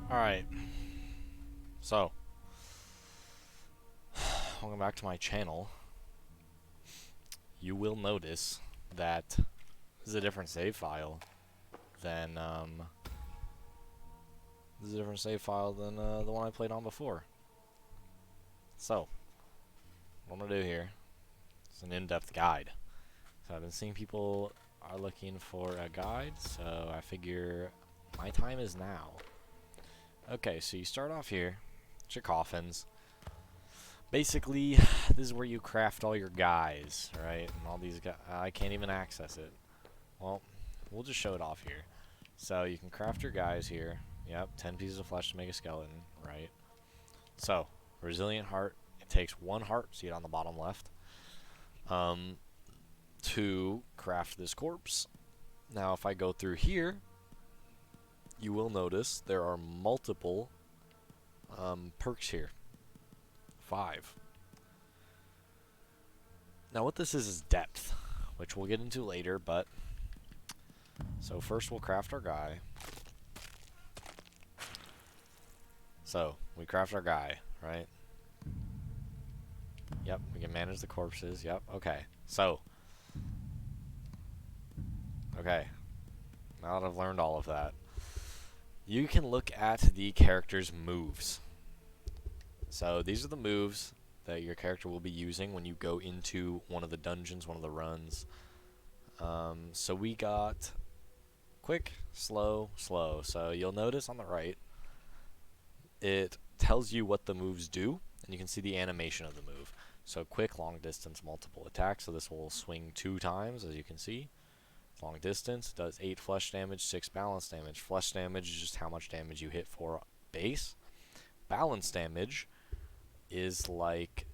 Alright, so, welcome back to my channel. You will notice that this is a different save file than, the one I played on before. So, what I'm gonna do here is an in-depth guide. So I've been seeing people are looking for a guide, so I figure my time is now. Okay, so you start off here, it's your coffins. Basically, this is where you craft all your guys, right? And all these guys, I can't even access it. Well, we'll just show it off here. So you can craft your guys here. Yep, 10 pieces of flesh to make a skeleton, right? So, resilient heart, it takes 1 heart, see it on the bottom left, to craft this corpse. Now, if I go through here, you will notice there are multiple perks here. 5. Now what this is depth, which we'll get into later, but so first we'll craft our guy. So, we craft our guy, right? Yep, we can manage the corpses, yep, okay. So, okay, now that I've learned all of that, you can look at the character's moves. So these are the moves that your character will be using when you go into one of the dungeons, one of the runs. So we got quick, slow, slow. So you'll notice on the right, it tells you what the moves do, and you can see the animation of the move. So quick, long distance, multiple attacks. So this will swing 2 times, as you can see. Long distance does 8 flesh damage, 6 balance damage. Flesh damage is just how much damage you hit for base. Balance damage is like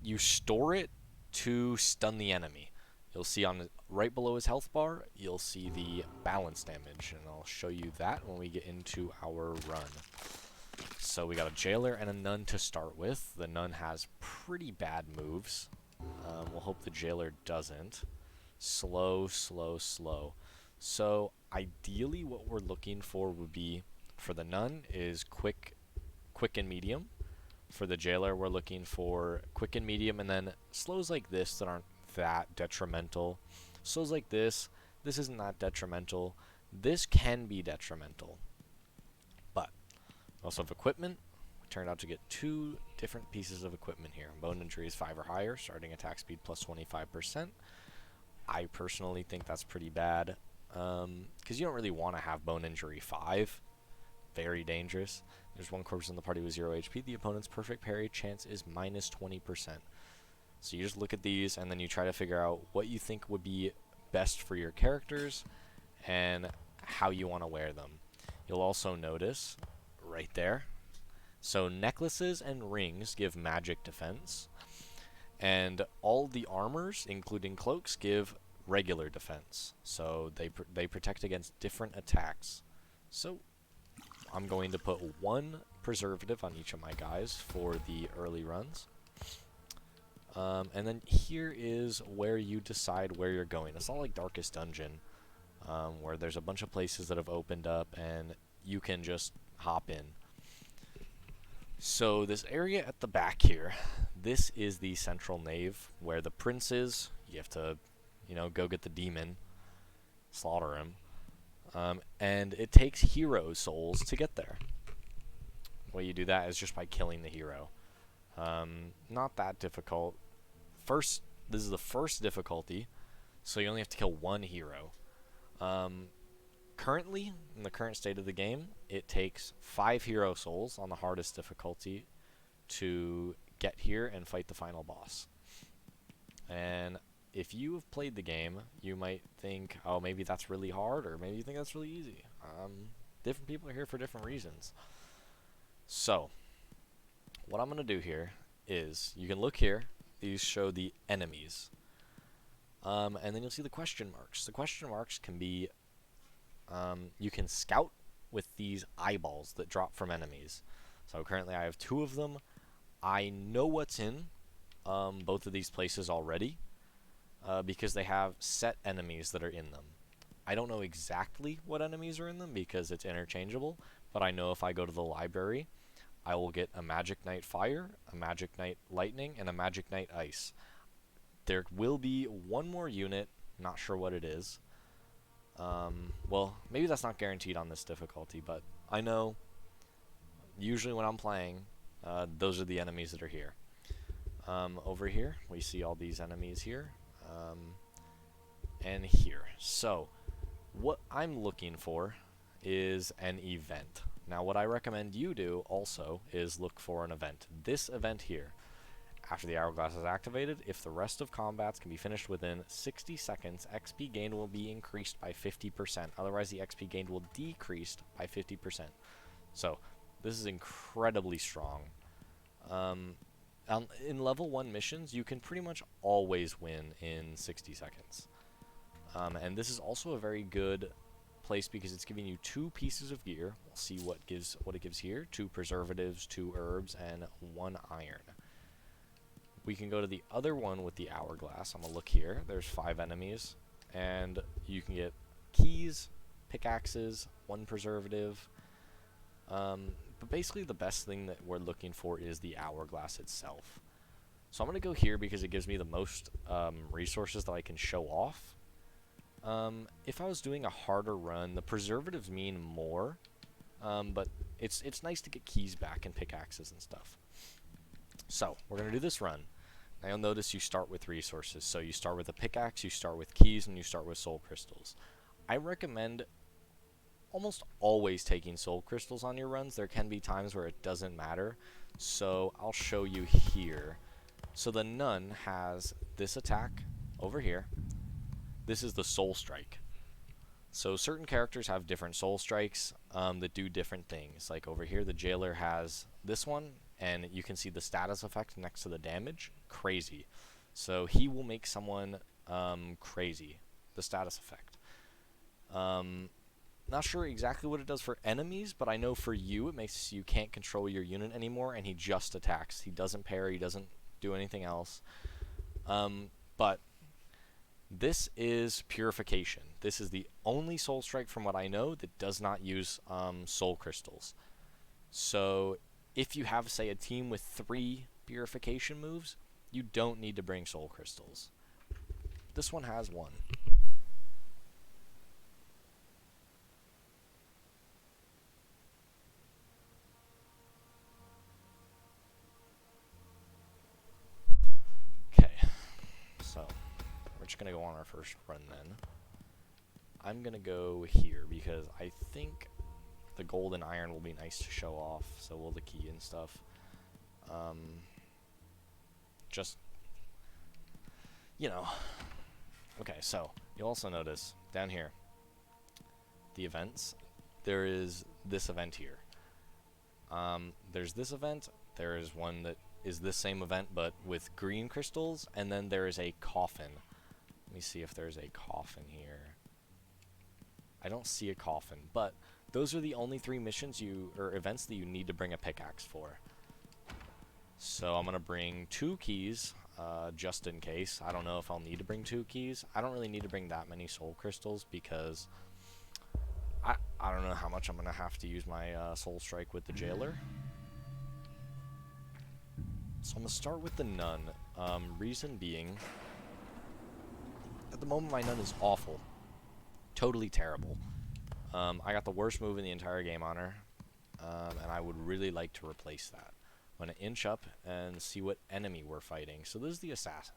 you store it to stun the enemy. You'll see on right below his health bar, you'll see the balance damage, and I'll show you that when we get into our run. So we got a jailer and a nun to start with. The nun has pretty bad moves. We'll hope the jailer doesn't. Slow, slow, slow. So ideally what we're looking for would be, for the nun, is quick and medium. For the jailer, we're looking for quick and medium, and then slows like this that aren't that detrimental. Slows like this isn't that detrimental. This can be detrimental. But we also have equipment. We turned out to get 2 different pieces of equipment here. Bone injury is 5 or higher, starting attack speed plus 25%. I personally think that's pretty bad, because you don't really want to have bone injury 5. Very dangerous. There's 1 corpse in the party with 0 HP. The opponent's perfect parry chance is minus 20%. So you just look at these, and then you try to figure out what you think would be best for your characters and how you want to wear them. You'll also notice right there, so necklaces and rings give magic defense, and all the armors, including cloaks, give regular defense. So they protect against different attacks. So I'm going to put 1 preservative on each of my guys for the early runs. And then here is where you decide where you're going. It's not like Darkest Dungeon, where there's a bunch of places that have opened up and you can just hop in. So this area at the back here, this is the central nave where the prince is. You have to, go get the demon, slaughter him. And it takes hero souls to get there. The way you do that is just by killing the hero. Not that difficult. This is the first difficulty, so you only have to kill 1 hero. Currently, in the current state of the game, it takes 5 hero souls on the hardest difficulty to get here and fight the final boss. And if you have played the game, you might think, oh, maybe that's really hard, or maybe you think that's really easy. Different people are here for different reasons. So, what I'm going to do here is, you can look here, these show the enemies. And then you'll see the question marks. The question marks can be, you can scout with these eyeballs that drop from enemies. So currently I have 2 of them. I know what's in both of these places already, because they have set enemies that are in them. I don't know exactly what enemies are in them because it's interchangeable, but I know if I go to the library, I will get a Magic Knight Fire, a Magic Knight Lightning, and a Magic Knight Ice. There will be one more unit, not sure what it is. Well, maybe that's not guaranteed on this difficulty, but I know usually when I'm playing, those are the enemies that are here. Over here, we see all these enemies here, and here. So, what I'm looking for is an event. Now, what I recommend you do also is look for an event. This event here. After the hourglass is activated, if the rest of combats can be finished within 60 seconds, XP gained will be increased by 50%. Otherwise, the XP gained will decrease by 50%. So, this is incredibly strong. In level 1 missions, you can pretty much always win in 60 seconds. And this is also a very good place because it's giving you 2 pieces of gear. We'll see what it gives here. 2 preservatives, 2 herbs, and 1 iron. We can go to the other one with the hourglass. I'm going to look here. There's 5 enemies. And you can get keys, pickaxes, 1 preservative. But basically the best thing that we're looking for is the hourglass itself. So I'm going to go here because it gives me the most resources that I can show off. If I was doing a harder run, the preservatives mean more. But it's nice to get keys back and pickaxes and stuff. So, we're going to do this run. Now you'll notice you start with resources. So you start with a pickaxe, you start with keys, and you start with soul crystals. I recommend almost always taking soul crystals on your runs. There can be times where it doesn't matter. So I'll show you here. So the Nun has this attack over here. This is the Soul Strike. So certain characters have different Soul Strikes that do different things. Like over here, the Jailer has this one. And you can see the status effect next to the damage. Crazy. So he will make someone crazy. The status effect. Not sure exactly what it does for enemies, but I know for you it makes you can't control your unit anymore, and he just attacks. He doesn't parry, he doesn't do anything else. But this is Purification. This is the only Soul Strike from what I know that does not use Soul Crystals. So if you have, say, a team with 3 Purification moves, you don't need to bring Soul Crystals. This one has 1. Okay, so we're just going to go on our first run then. I'm going to go here because I think the gold and iron will be nice to show off, so will the key and stuff. Just, you know. Okay, so you'll also notice down here, the events, there is this event here. There's this event, there is one that is this same event but with green crystals, and then there is a coffin. Let me see if there's a coffin here. I don't see a coffin, but those are the only 3 missions or events that you need to bring a pickaxe for. So I'm going to bring 2 keys, just in case. I don't know if I'll need to bring 2 keys. I don't really need to bring that many soul crystals because I don't know how much I'm going to have to use my soul strike with the Jailer. So I'm going to start with the Nun. Reason being, at the moment my Nun is awful. Totally terrible. I got the worst move in the entire game on her, and I would really like to replace that. I'm going to inch up and see what enemy we're fighting. So this is the Assassin.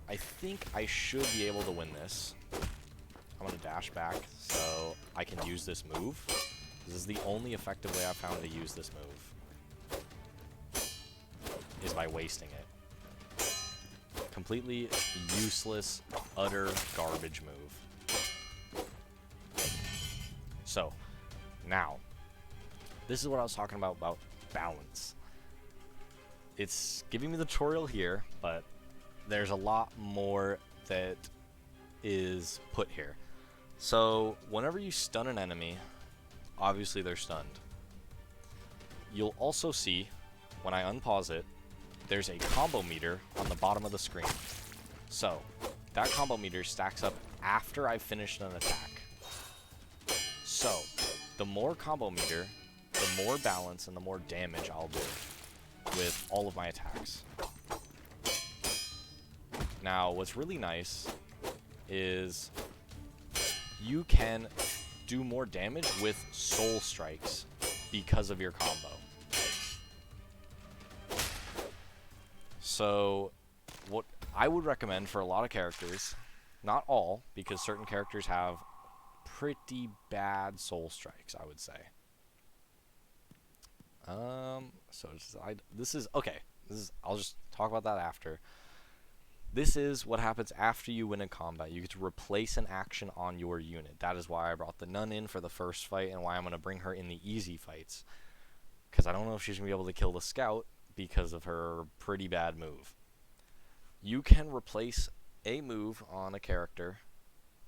I think I should be able to win this. I'm going to dash back so I can use this move. This is the only effective way I've found to use this move, is by wasting it. Completely useless, utter garbage move. So, now, this is what I was talking about balance. It's giving me the tutorial here, but there's a lot more that is put here. So, whenever you stun an enemy, obviously they're stunned. You'll also see, when I unpause it, there's a combo meter on the bottom of the screen. So, that combo meter stacks up after I've finished an attack. So, the more combo meter, the more balance, and the more damage I'll do with all of my attacks. Now, what's really nice is you can do more damage with soul strikes because of your combo. So, what I would recommend for a lot of characters, not all, because certain characters have pretty bad soul strikes, I would say. I'll just talk about that after. This is what happens after you win a combat. You get to replace an action on your unit. That is why I brought the Nun in for the first fight, and why I'm going to bring her in the easy fights. Because I don't know if she's going to be able to kill the scout because of her pretty bad move. You can replace a move on a character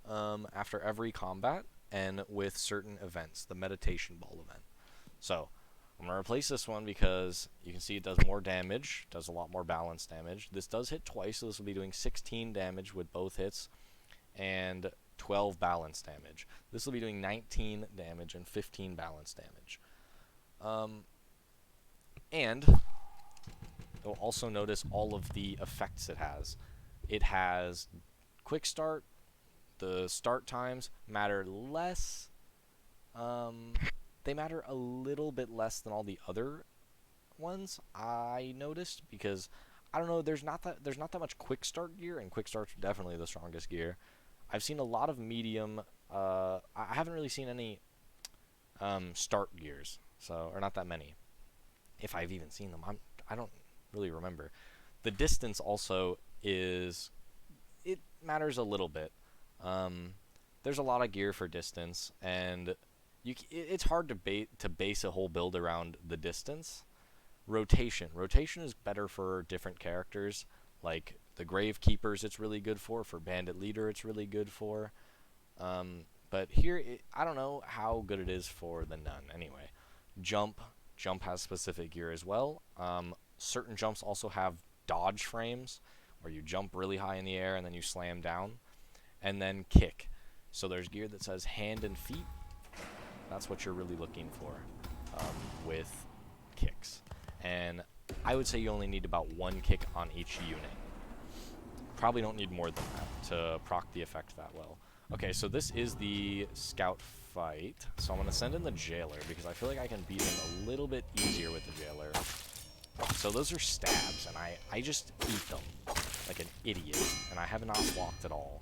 after every combat and with certain events, the meditation ball event. So, I'm going to replace this one because you can see it does more damage, does a lot more balance damage. This does hit twice, so this will be doing 16 damage with both hits and 12 balance damage. This will be doing 19 damage and 15 balance damage. And you'll also notice all of the effects it has. It has quick start. The start times matter less. They matter a little bit less than all the other ones, I noticed, because I don't know, there's not that much quick start gear, and quick start's definitely the strongest gear. I've seen a lot of medium. I haven't really seen any start gears, or not that many. If I've even seen them, I don't really remember. The distance also it matters a little bit. There's a lot of gear for distance, and it's hard to base a whole build around the distance. Rotation is better for different characters, like the Grave Keepers it's really good for Bandit Leader it's really good for. But here, I don't know how good it is for the Nun anyway. Jump has specific gear as well. Certain jumps also have dodge frames, where you jump really high in the air and then you slam down. And then kick. So there's gear that says hand and feet. That's what you're really looking for with kicks. And I would say you only need about one kick on each unit. Probably don't need more than that to proc the effect that well. Okay, so this is the scout fight. So I'm going to send in the jailer because I feel like I can beat him a little bit easier with the jailer. So those are stabs, and I just eat them like an idiot, and I have not walked at all.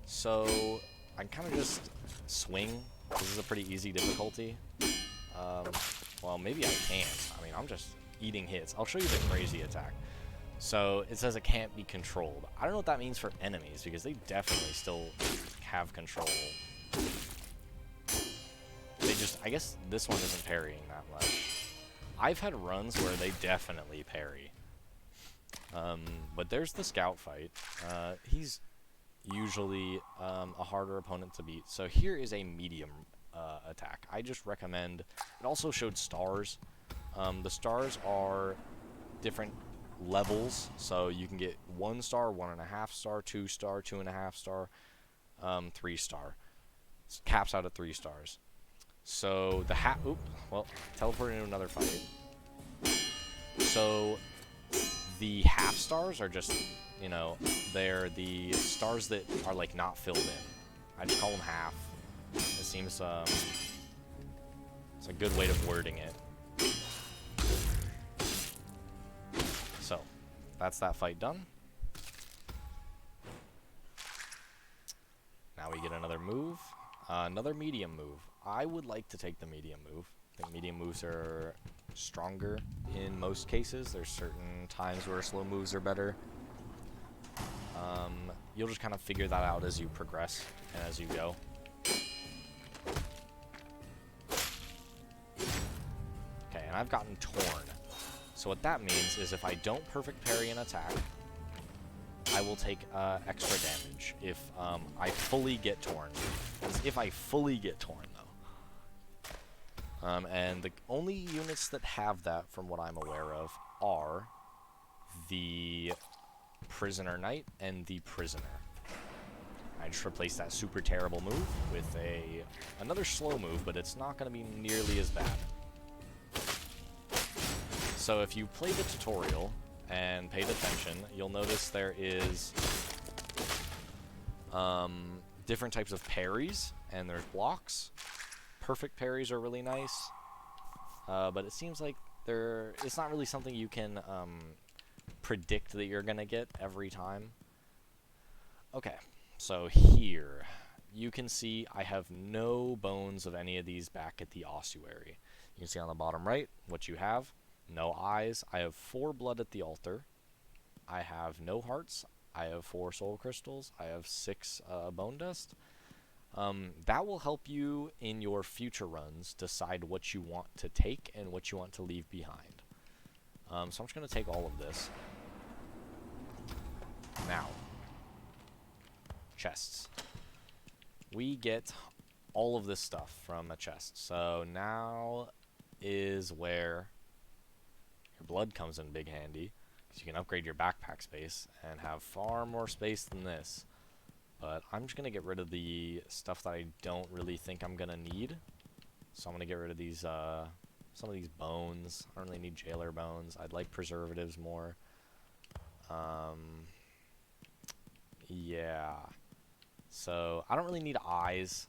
So I kind of just swing. This is a pretty easy difficulty. Well, maybe I can't. I mean, I'm just eating hits. I'll show you the crazy attack. So it says it can't be controlled. I don't know what that means for enemies, because they definitely still have control. I guess this one isn't parrying that much. I've had runs where they definitely parry. But there's the scout fight. He's usually a harder opponent to beat. So here is a medium attack. I just recommend... It also showed stars. The stars are different levels. So you can get 1 star, 1.5 star, 2 star, 2.5 star, 3 star. It caps out at 3 stars. So the teleported into another fight. So the half stars are just, they're the stars that are like not filled in. I just call them half. It seems it's a good way of wording it. So that's that fight done. Now we get another move, another medium move. I would like to take the medium move. I think medium moves are stronger in most cases. There's certain times where slow moves are better. You'll just kind of figure that out as you progress and as you go. Okay, and I've gotten torn. So what that means is if I don't perfect parry an attack, I will take extra damage if I fully get torn. That's if I fully get torn, though. And the only units that have that, from what I'm aware of, are the Prisoner Knight and the Prisoner. I just replaced that super terrible move with another slow move, but it's not going to be nearly as bad. So if you play the tutorial and paid attention, you'll notice there is different types of parries, and there's blocks. Perfect parries are really nice, but it seems like it's not really something you can predict that you're going to get every time. Okay, so here you can see I have no bones of any of these back at the ossuary. You can see on the bottom right what you have. No eyes. I have 4 blood at the altar. I have no hearts. I have 4 soul crystals. I have 6 bone dust. That will help you in your future runs decide what you want to take and what you want to leave behind. So I'm just going to take all of this. Now, chests. We get all of this stuff from a chest. So now is where your blood comes in big handy, because you can upgrade your backpack space and have far more space than this. But I'm just going to get rid of the stuff that I don't really think I'm going to need. So I'm going to get rid of these, some of these bones. I don't really need jailer bones. I'd like preservatives more. Yeah. So I don't really need eyes.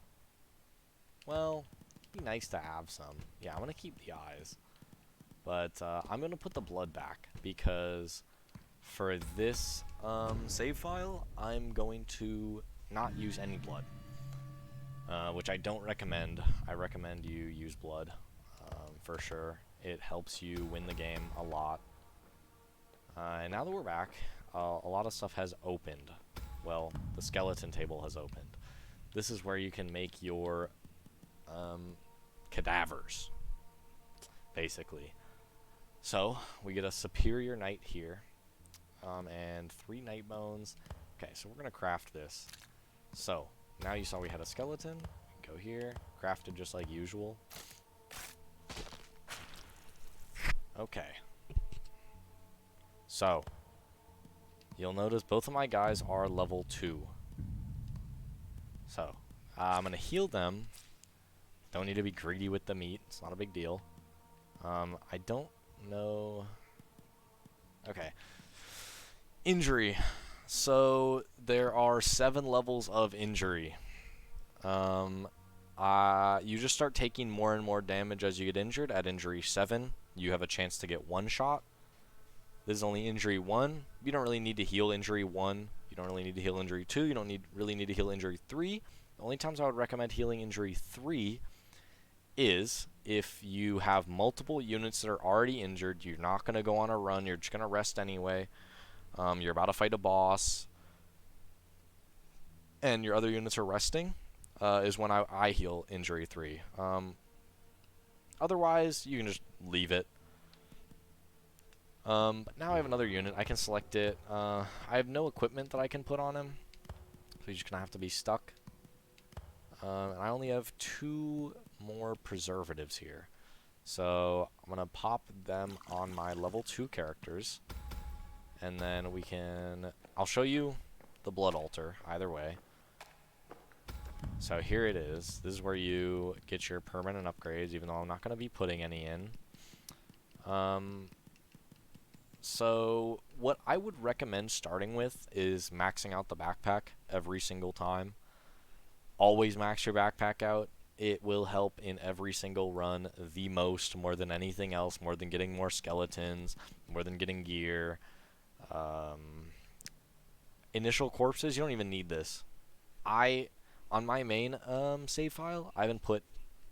Well, it'd be nice to have some. Yeah, I'm going to keep the eyes. But I'm going to put the blood back, because for this save file, I'm going to not use any blood, which I don't recommend. I recommend you use blood for sure. It helps you win the game a lot. And now that we're back, a lot of stuff has opened. Well, the skeleton table has opened. This is where you can make your cadavers, basically. So, we get a superior knight here, and 3 knight bones. Okay, so we're going to craft this. So, now you saw we had a skeleton. Go here, crafted just like usual. Okay. So, you'll notice both of my guys are level 2. So, I'm going to heal them. Don't need to be greedy with the meat. It's not a big deal. I don't know. Okay. Injury. So there are 7 levels of injury. You just start taking more and more damage as you get injured. At injury 7, you have a chance to get 1 shot. This is only injury 1. You don't really need to heal injury 1. You don't really need to heal injury 2. You don't really need to heal injury 3. The only times I would recommend healing injury 3 is if you have multiple units that are already injured. You're not going to go on a run. You're just going to rest anyway. You're about to fight a boss, and your other units are resting, is when I heal injury 3. Otherwise, you can just leave it. But now I have another unit. I can select it. I have no equipment that I can put on him, so he's just going to have to be stuck. And I only have 2 more preservatives here. So I'm going to pop them on my level 2 characters. And then I'll show you the blood altar either way. So here it is. This is where you get your permanent upgrades, even though I'm not going to be putting any in. So what I would recommend starting with is maxing out the backpack every single time. Always max your backpack out. It will help in every single run the most, more than anything else, more than getting more skeletons, more than getting gear. Initial corpses, you don't even need this. On my main save file, I haven't put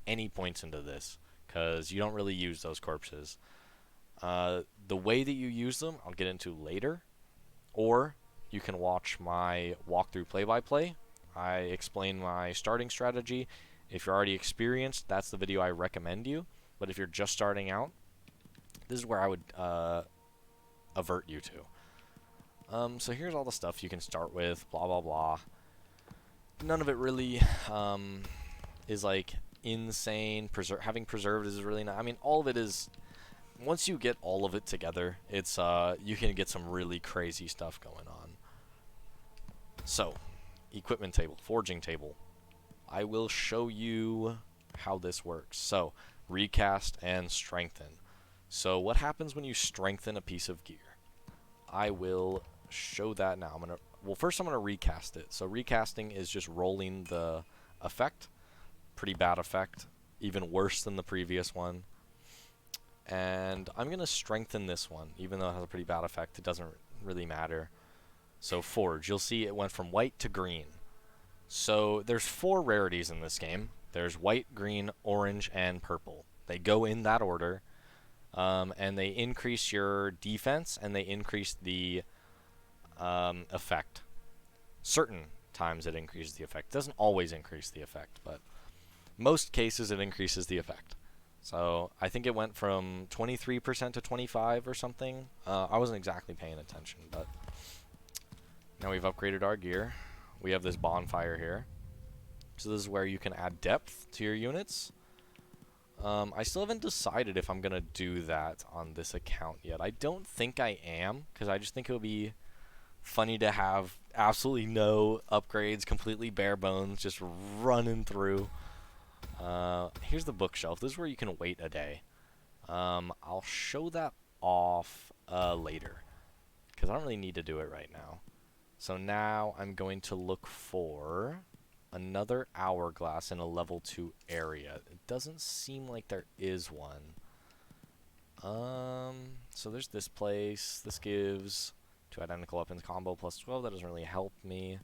any points into this, because you don't really use those corpses. The way that you use them, I'll get into later, or you can watch my walkthrough play-by-play. I explain my starting strategy. If you're already experienced, that's the video I recommend you. But if you're just starting out, this is where I would avert you to. So here's all the stuff you can start with, blah, blah, blah. None of it really is, like, insane. Having preservatives is really not. I mean, all of it is. Once you get all of it together, it's you can get some really crazy stuff going on. So, equipment table, forging table. I will show you how this works. So, recast and strengthen. So what happens when you strengthen a piece of gear? I will show that now. Well, first I'm gonna recast it. So recasting is just rolling the effect. Pretty bad effect, even worse than the previous one. And I'm gonna strengthen this one, even though it has a pretty bad effect. It doesn't really matter. So forge, you'll see it went from white to green. So there's 4 rarities in this game. There's white, green, orange, and purple. They go in that order, and they increase your defense and they increase the effect. Certain times it increases the effect. It doesn't always increase the effect, but most cases it increases the effect. So I think it went from 23% to 25 or something. I wasn't exactly paying attention, but now we've upgraded our gear. We have this bonfire here. So this is where you can add depth to your units. I still haven't decided if I'm going to do that on this account yet. I don't think I am, because I just think it would be funny to have absolutely no upgrades, completely bare bones, just running through. Here's the bookshelf. This is where you can wait a day. I'll show that off later, because I don't really need to do it right now. So now I'm going to look for another hourglass in a level 2 area. It doesn't seem like there is one. So there's this place. This gives 2 identical weapons combo plus 12. That doesn't really help me.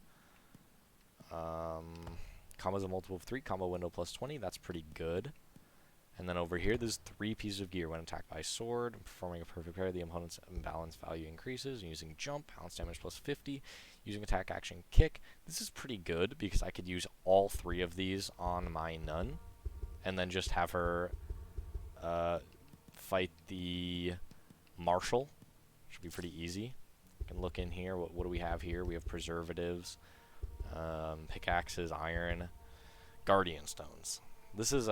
Combos of multiple of 3. Combo window plus 20. That's pretty good. And then over here, there's 3 pieces of gear. When attacked by sword, performing a perfect parry, the opponent's imbalance value increases. Using jump, balance damage plus 50. Using attack, action, kick. This is pretty good because I could use all 3 of these on my nun, and then just have her fight the marshal. Should be pretty easy. You can look in here. What do we have here? We have preservatives, pickaxes, iron, guardian stones. This is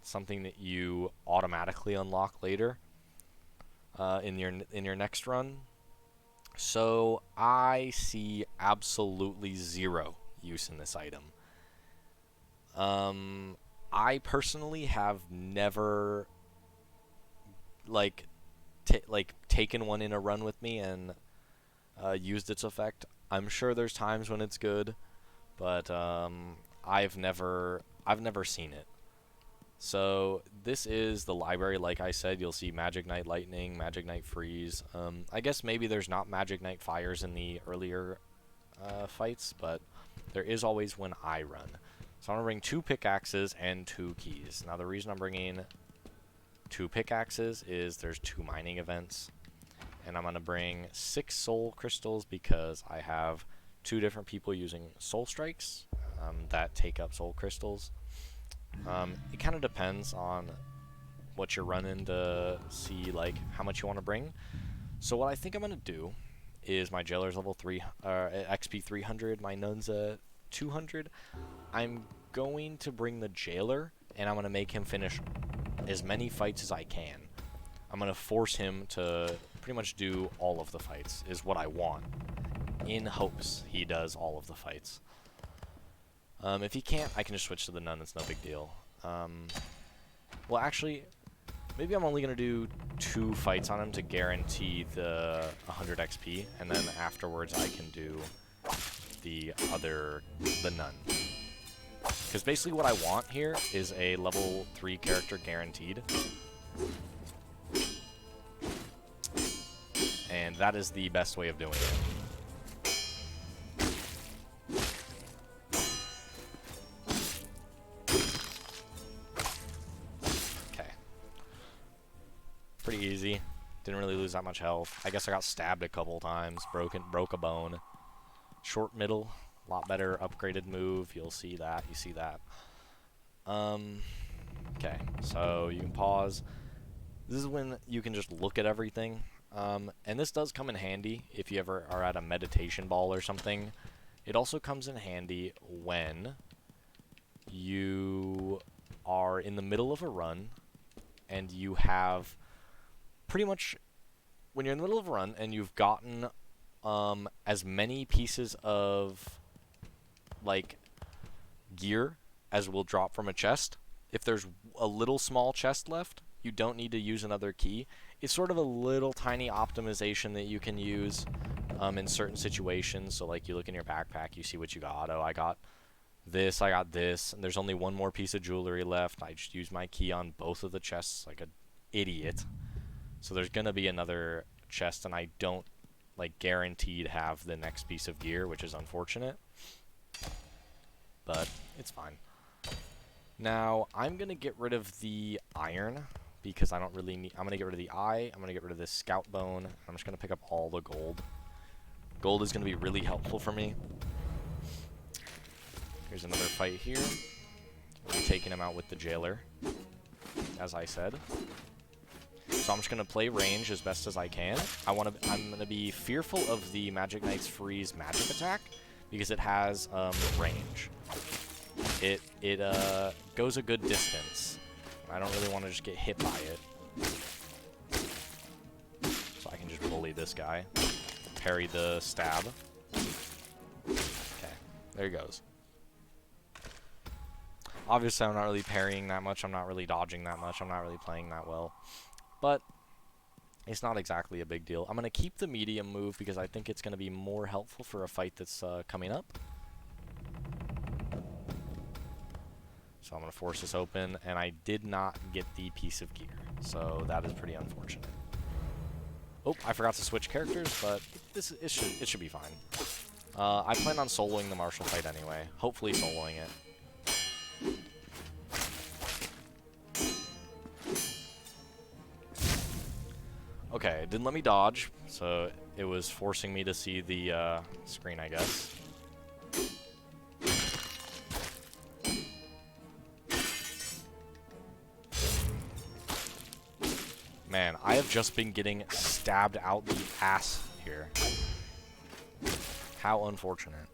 something that you automatically unlock later in your next run. So I see absolutely 0 use in this item. I personally have never taken one in a run with me and used its effect. I'm sure there's times when it's good, but I've never seen it. So this is the library. Like I said, you'll see Magic Knight Lightning, Magic Knight Freeze. I guess maybe there's not Magic Knight Fires in the earlier fights, but there is always when I run. So I'm going to bring 2 pickaxes and 2 keys. Now the reason I'm bringing 2 pickaxes is there's 2 mining events. And I'm going to bring 6 soul crystals because I have 2 different people using soul strikes that take up soul crystals. It kind of depends on what you're running to see like how much you want to bring. So what I think I'm going to do is my jailer's level 3 XP 300, my nun's 200. I'm going to bring the jailer and I'm going to make him finish as many fights as I can. I'm going to force him to pretty much do all of the fights is what I want, in hopes he does all of the fights. If he can't, I can just switch to the nun. It's no big deal. Well, actually, maybe I'm only going to do 2 fights on him to guarantee the 100 XP, and then afterwards I can do the nun. Because basically what I want here is a level 3 character guaranteed. And that is the best way of doing it. Pretty easy. Didn't really lose that much health. I guess I got stabbed a couple times. Broke a bone. Short middle. A lot better upgraded move. You'll see that. You see that. Okay. So you can pause. This is when you can just look at everything. And this does come in handy if you ever are at a meditation ball or something. It also comes in handy when you are in the middle of a run and you have pretty much, when you're in the middle of a run and you've gotten as many pieces of like gear as will drop from a chest. If there's a little small chest left, you don't need to use another key. It's sort of a little tiny optimization that you can use in certain situations. So like you look in your backpack, you see what you got. Oh, I got this, and there's only one more piece of jewelry left. I just used my key on both of the chests like an idiot. So there's gonna be another chest, and I don't like guaranteed have the next piece of gear, which is unfortunate. But it's fine. Now, I'm gonna get rid of the iron because I don't really need. I'm gonna get rid of the eye. I'm gonna get rid of this scout bone. I'm just gonna pick up all the gold. Gold is gonna be really helpful for me. Here's another fight here. I'll be taking him out with the jailer, as I said. So I'm just gonna play range as best as I can. I'm gonna be fearful of the Magic Knight's freeze magic attack because it has range. It goes a good distance. I don't really want to just get hit by it. So I can just bully this guy. Parry the stab. Okay, there he goes. Obviously, I'm not really parrying that much. I'm not really dodging that much. I'm not really playing that well. But it's not exactly a big deal. I'm going to keep the medium move because I think it's going to be more helpful for a fight that's coming up. So I'm going to force this open, and I did not get the piece of gear. So that is pretty unfortunate. Oh, I forgot to switch characters, but it should be fine. I plan on soloing the martial fight anyway. Hopefully soloing it. Okay, it didn't let me dodge, so it was forcing me to see the screen, I guess. Man, I have just been getting stabbed out the ass here. How unfortunate.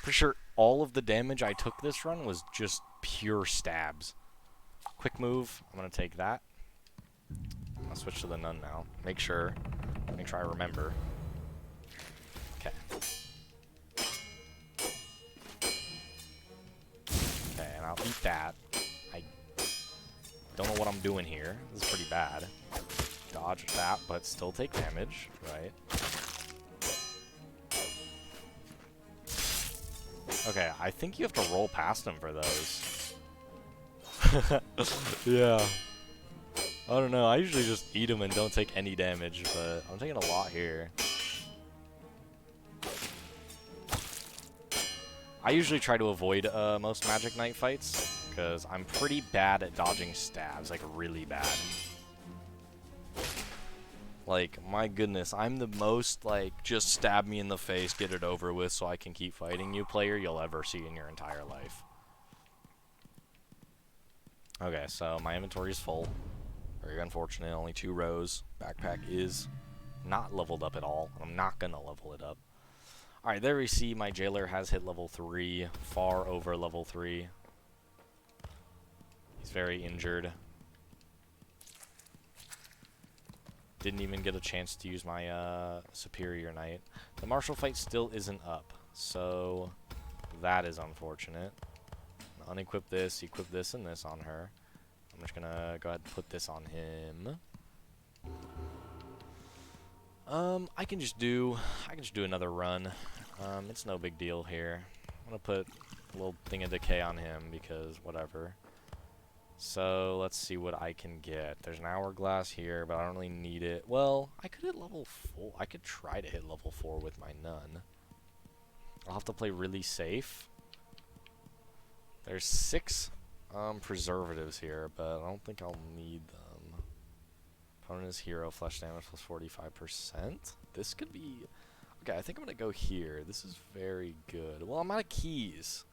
Pretty sure all of the damage I took this run was just pure stabs. Quick move. I'm going to take that. I'll switch to the nun now. Make sure I remember. Okay. Okay, and I'll eat that. I don't know what I'm doing here. This is pretty bad. Dodge that, but still take damage, right? Okay, I think you have to roll past them for those. Yeah. I don't know, I usually just eat them and don't take any damage, but I'm taking a lot here. I usually try to avoid most Magic Knight fights, because I'm pretty bad at dodging stabs, like really bad. Like, my goodness, I'm the most, like, just stab me in the face, get it over with so I can keep fighting you player you'll ever see in your entire life. Okay, so my inventory is full. Very unfortunate, only 2 rows. Backpack is not leveled up at all. I'm not gonna level it up. Alright, there we see my jailer has hit level 3, far over level 3. He's very injured. Didn't even get a chance to use my superior knight. The martial fight still isn't up, so that is unfortunate. Unequip this, equip this, and this on her. I'm just gonna go ahead and put this on him. I can just do another run. It's no big deal here. I'm gonna put a little thing of decay on him because whatever. So let's see what I can get. There's an hourglass here, but I don't really need it. Well, I could hit level 4. I could try to hit level 4 with my nun. I'll have to play really safe. There's 6 preservatives here, but I don't think I'll need them. Opponent is hero, flesh damage plus 45%. This could be... Okay, I think I'm going to go here. This is very good. Well, I'm out of keys.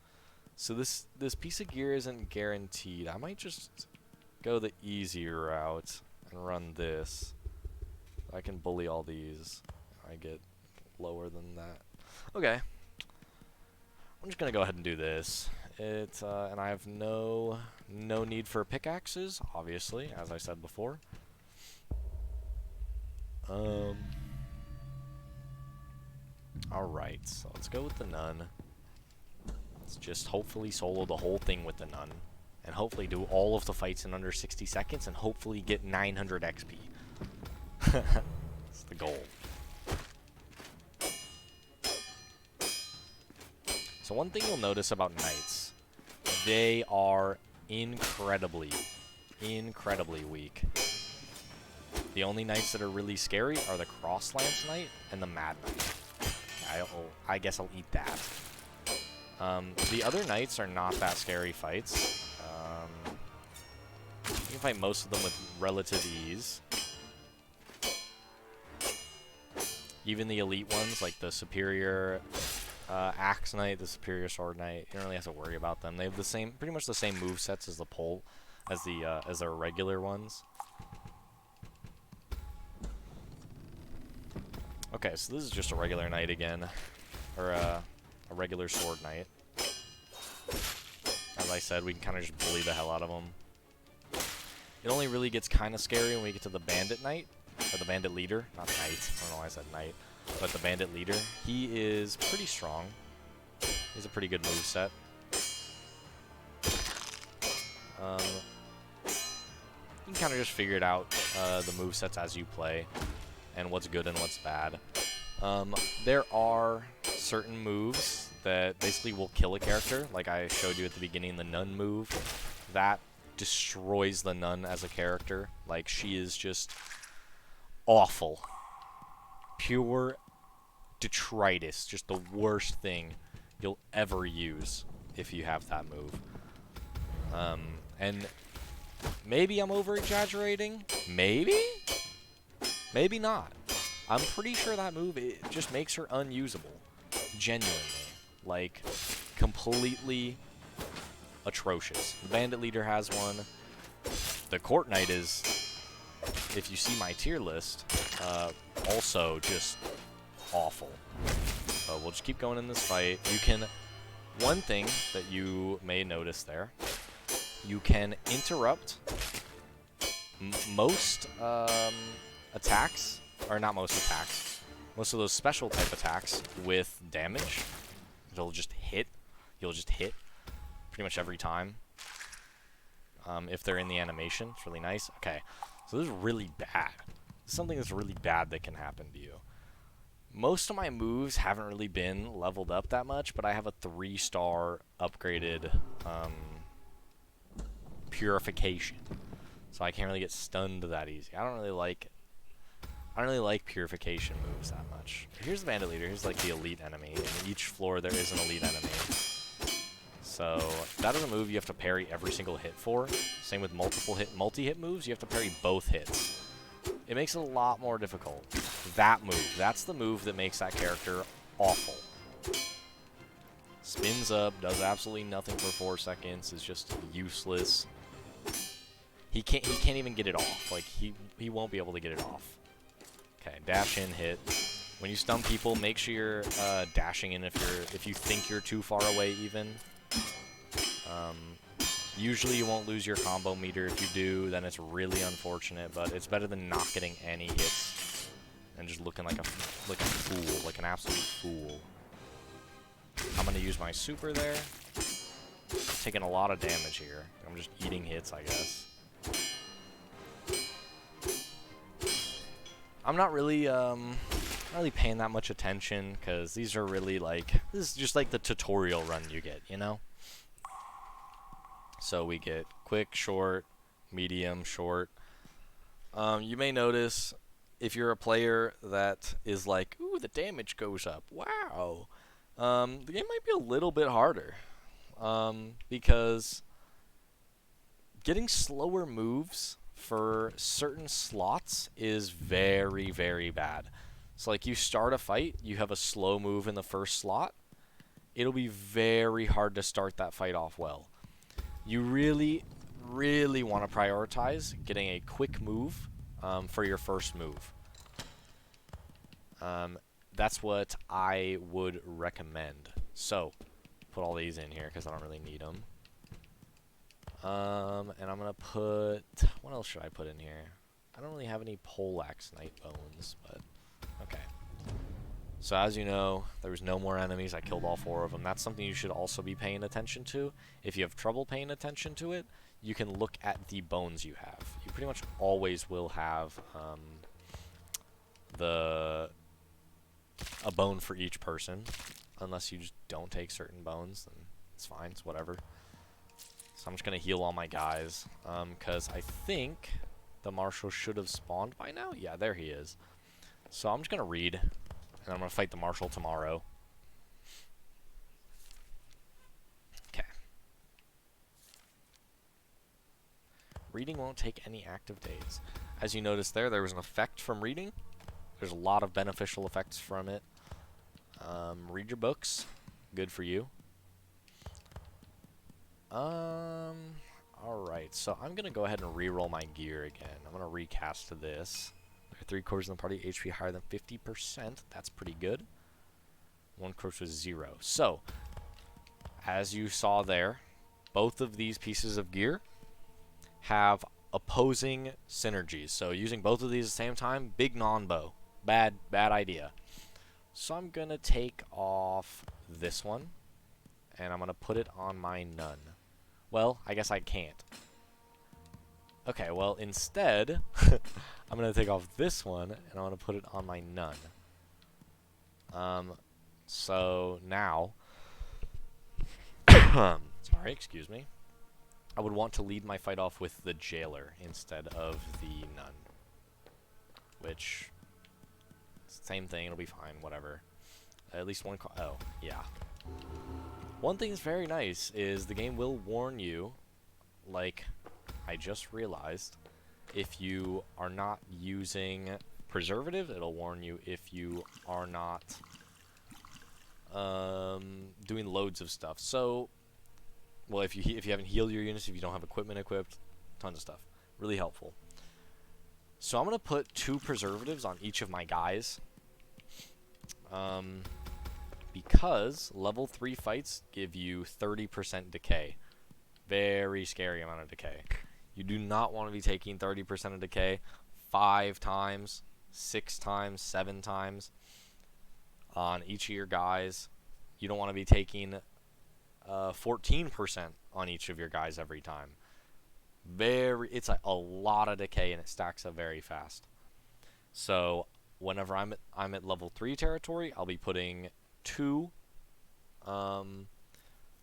So this piece of gear isn't guaranteed. I might just go the easier route and run this. I can bully all these. I get lower than that. Okay. I'm just going to go ahead and do this. And I have no need for pickaxes, obviously, as I said before. Alright, so let's go with the Nun. Let's just hopefully solo the whole thing with the Nun. And hopefully do all of the fights in under 60 seconds and hopefully get 900 XP. That's the goal. So one thing you'll notice about Knights, they are incredibly weak. The only Knights that are really scary are the Cross Lance Knight and the Mad Knight. I guess I'll eat that. The other Knights are not that scary fights. You can fight most of them with relative ease. Even the elite ones, like the Superior Axe Knight, the Superior Sword Knight, you don't really have to worry about them. They have the same, pretty much the same movesets as the pole, as their regular ones. Okay, so this is just a regular knight again, or a regular sword knight. As I said, we can kind of just bully the hell out of them. It only really gets kind of scary when we get to the bandit knight, or the bandit leader, not knight. I don't know why I said knight, but the bandit leader. He is pretty strong. He's a pretty good moveset. You can kind of just figure it out, the movesets as you play, and what's good and what's bad. There are certain moves that basically will kill a character, like I showed you at the beginning, the Nun move. That destroys the Nun as a character. Like, she is just awful. Pure detritus. Just the worst thing you'll ever use if you have that move. And maybe I'm over-exaggerating. Maybe? Maybe not. I'm pretty sure that move, it just makes her unusable. Genuinely. Like, completely atrocious. The Bandit Leader has one. The Court Knight is, if you see my tier list, also just awful. So we'll just keep going in this fight. You can, one thing that you may notice there, you can interrupt most attacks, or not most attacks, most of those special type attacks with damage. It'll just hit. You'll just hit pretty much every time. If they're in the animation, it's really nice. Okay, so this is really bad. This is something that's really bad that can happen to you. Most of my moves haven't really been leveled up that much, but I have a 3-star upgraded purification, so I can't really get stunned that easy. I don't really like purification moves that much. Here's the Bandit Leader. Here's like the elite enemy. In each floor there is an elite enemy. So that is a move you have to parry every single hit for. Same with multi-hit moves. You have to parry both hits. It makes it a lot more difficult. That move. That's the move that makes that character awful. Spins up, does absolutely nothing for 4 seconds. Is just useless. He can't even get it off. Like he won't be able to get it off. Okay, dash in, hit. When you stun people, make sure you're dashing in if you think you're too far away even. Usually you won't lose your combo meter. If you do, then it's really unfortunate, but it's better than not getting any hits and just looking like a fool, like an absolute fool. I'm gonna use my super there. Taking a lot of damage here. I'm just eating hits, I guess. I'm not really paying that much attention, because these are really like, this is just like the tutorial run you get, you know? So we get quick, short, medium, short. You may notice, if you're a player that is like, ooh, the damage goes up, wow. The game might be a little bit harder, because getting slower moves for certain slots is very, very bad. So like, you start a fight, you have a slow move in the first slot, it'll be very hard to start that fight off well. You really, really want to prioritize getting a quick move for your first move. That's what I would recommend. So, put all these in here because I don't really need them. And I'm going to put... What else should I put in here? I don't really have any Poleaxe Knight bones, but... Okay. So as you know, there was no more enemies. I killed all 4 of them. That's something you should also be paying attention to. If you have trouble paying attention to it, you can look at the bones you have. You pretty much always will have a bone for each person, unless you just don't take certain bones, then it's fine, it's whatever. So I'm just gonna heal all my guys, because I think the Marshal should have spawned by now. Yeah, there he is. So I'm just gonna read, and I'm gonna fight the Marshal tomorrow. Okay. Reading won't take any active days. As you noticed there was an effect from reading. There's a lot of beneficial effects from it. Read your books. Good for you. Alright, so I'm going to go ahead and re-roll my gear again. I'm going to recast to this. There are 3 cores in the party, HP higher than 50%. That's pretty good. 1 course was 0. So, as you saw there, both of these pieces of gear have opposing synergies. So using both of these at the same time, big non-bow. Bad idea. So I'm going to take off this one, and I'm going to put it on my nun. Well, I guess I can't. Okay, well, instead, I'm going to take off this one, and I'm going to put it on my nun. So now, sorry, excuse me, I would want to lead my fight off with the Jailer instead of the nun. Which, same thing, it'll be fine, whatever. At least one oh, yeah. One thing that's very nice is the game will warn you, like I just realized, if you are not using preservative, it'll warn you if you are not doing loads of stuff. So, well, if you haven't healed your units, if you don't have equipment equipped, tons of stuff. Really helpful. So I'm going to put 2 preservatives on each of my guys. Because level 3 fights give you 30% decay. Very scary amount of decay. You do not want to be taking 30% of decay 5 times, 6 times, 7 times on each of your guys. You don't want to be taking 14% on each of your guys every time. It's a lot of decay, and it stacks up very fast. So whenever I'm at level 3 territory, I'll be putting 2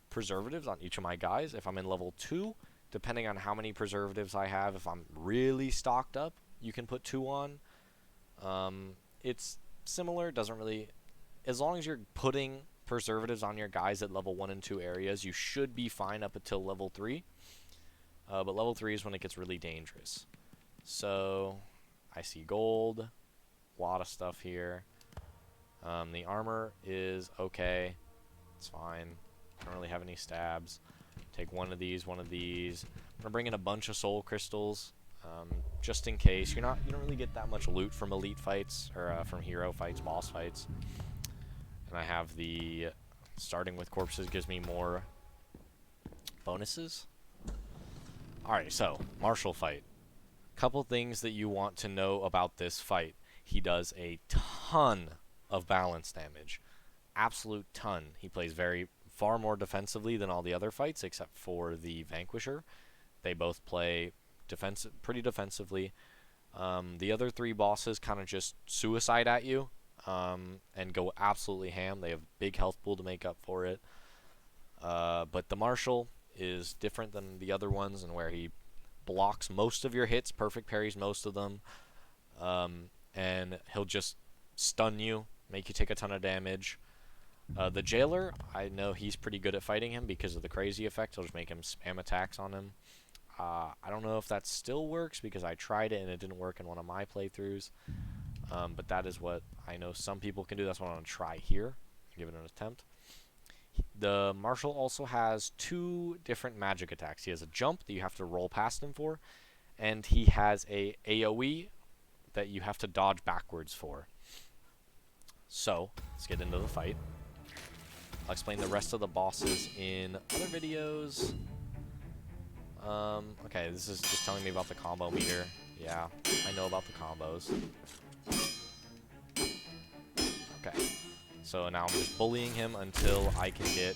preservatives on each of my guys. If I'm in level 2, depending on how many preservatives I have, if I'm really stocked up, you can put 2 on. It's similar, doesn't really, as long as you're putting preservatives on your guys at level 1 and 2 areas, you should be fine up until level 3. But level 3 is when it gets really dangerous. So, I see gold, a lot of stuff here. The armor is okay. It's fine. I don't really have any stabs. Take one of these, one of these. I'm gonna bring in a bunch of soul crystals, just in case. You don't really get that much loot from elite fights or from hero fights, boss fights. And I have the starting with corpses gives me more bonuses. All right, so Marshal fight. Couple things that you want to know about this fight. He does a ton of balance damage. Absolute ton. He plays far more defensively than all the other fights, except for the Vanquisher. They both play pretty defensively. The other 3 bosses kind of just suicide at you and go absolutely ham. They have big health pool to make up for it. But the Marshal is different than the other ones, and where he blocks most of your hits, perfect parries most of them, and he'll just stun you, make you take a ton of damage. The Jailer, I know he's pretty good at fighting him because of the crazy effect. He'll just make him spam attacks on him. I don't know if that still works because I tried it and it didn't work in one of my playthroughs. But that is what I know some people can do. That's what I'm going to try here. Give it an attempt. The Marshal also has 2 different magic attacks. He has a jump that you have to roll past him for, and he has a AoE that you have to dodge backwards for. So, let's get into the fight. I'll explain the rest of the bosses in other videos. Okay, this is just telling me about the combo meter. Yeah, I know about the combos. Okay. So now I'm just bullying him until I can get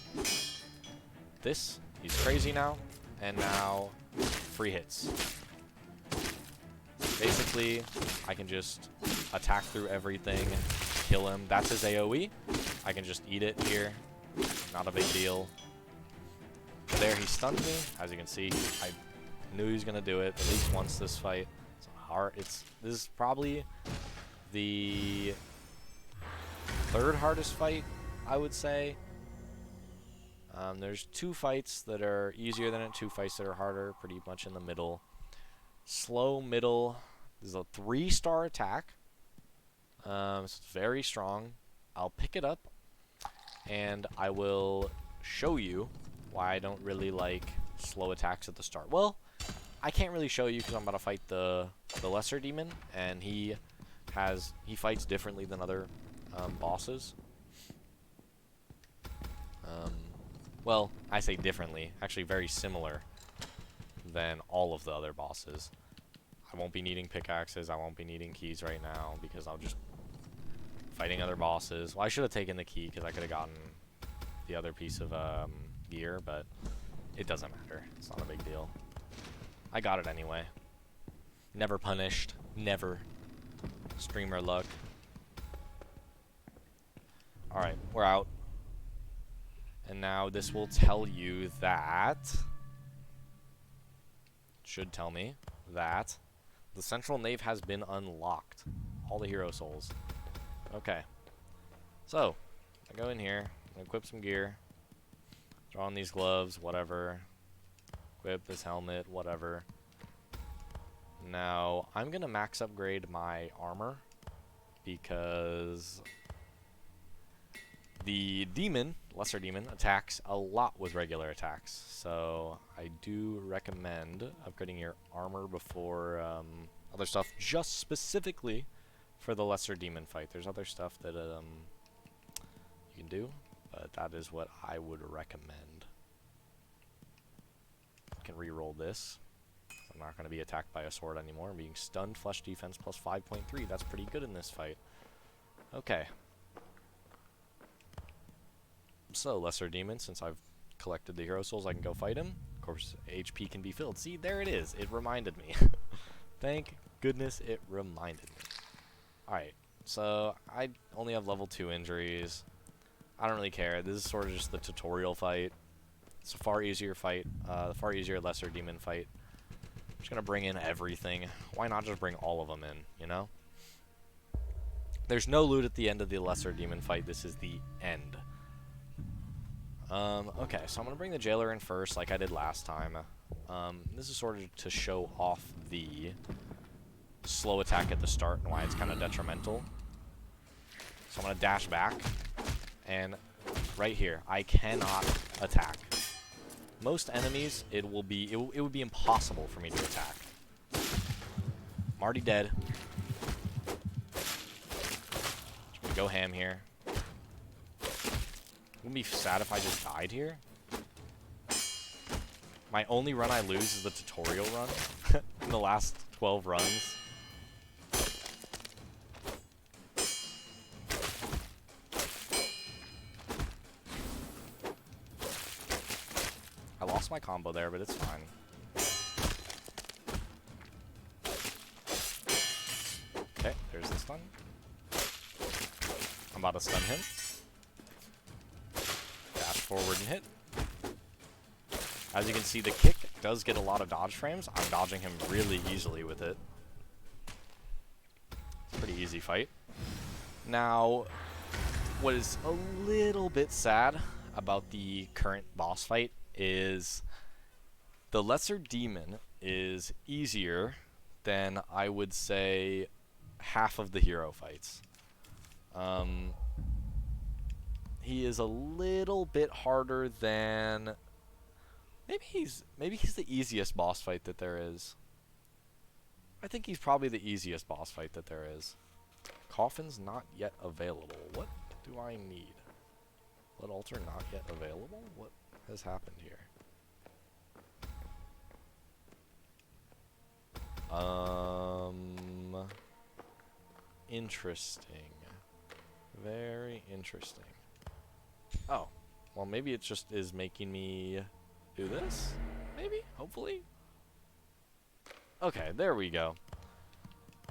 this. He's crazy now. And now, free hits. Basically, I can just attack through everything, kill him. That's his AoE. I can just eat it here. Not a big deal. There, he stunned me. As you can see, I knew he was going to do it at least once this fight. It's hard. This is probably the third hardest fight, I would say. There's 2 fights that are easier than it, 2 fights that are harder, pretty much in the middle. Slow, middle. This is a 3-star attack. So it's very strong. I'll pick it up, and I will show you why I don't really like slow attacks at the start. Well, I can't really show you because I'm about to fight the lesser demon, and he fights differently than other bosses. Well, I say differently, actually very similar than all of the other bosses. I won't be needing pickaxes, I won't be needing keys right now because I'll just fighting other bosses. Well, I should have taken the key because I could have gotten the other piece of gear, but it doesn't matter. It's not a big deal. I got it anyway. Never punished. Never. Streamer luck. Alright, we're out. And now this will tell you that... should tell me that the central nave has been unlocked. All the hero souls. Okay. So, I go in here, equip some gear, draw on these gloves, whatever. Equip this helmet, whatever. Now, I'm going to max upgrade my armor because the demon, lesser demon, attacks a lot with regular attacks. So, I do recommend upgrading your armor before other stuff, just specifically for the lesser demon fight. There's other stuff that you can do, but that is what I would recommend. I can re-roll this. I'm not going to be attacked by a sword anymore. I'm being stunned, flesh defense plus 5.3. That's pretty good in this fight. Okay. So, lesser demon, since I've collected the hero souls, I can go fight him. Of course, HP can be filled. See, there it is. It reminded me. Thank goodness it reminded me. Alright, so I only have level 2 injuries. I don't really care. This is sort of just the tutorial fight. It's a far easier fight, far easier lesser demon fight. I'm just gonna bring in everything. Why not just bring all of them in, you know? There's no loot at the end of the lesser demon fight. This is the end. Okay, so I'm gonna bring the jailer in first, like I did last time. This is sort of to show off the slow attack at the start and why it's kind of detrimental. So I'm gonna dash back, and right here, I cannot attack. Most enemies, it would be impossible for me to attack. I'm already dead. Just gonna go ham here. Wouldn't be sad if I just died here. My only run I lose is the tutorial run. In the last 12 runs. I lost my combo there, but it's fine. Okay, there's the stun. I'm about to stun him. Dash forward and hit. As you can see, the kick does get a lot of dodge frames. I'm dodging him really easily with it. It's a pretty easy fight. Now, what is a little bit sad about the current boss fight is the lesser demon is easier than, I would say, half of the hero fights. He is a little bit harder than... Maybe he's the easiest boss fight that there is. I think he's probably the easiest boss fight that there is. Coffin's not yet available. What do I need? Blood altar not yet available? What has happened here? Interesting. Very interesting. Oh, well, maybe it just is making me do this? Maybe? Hopefully? Okay, there we go.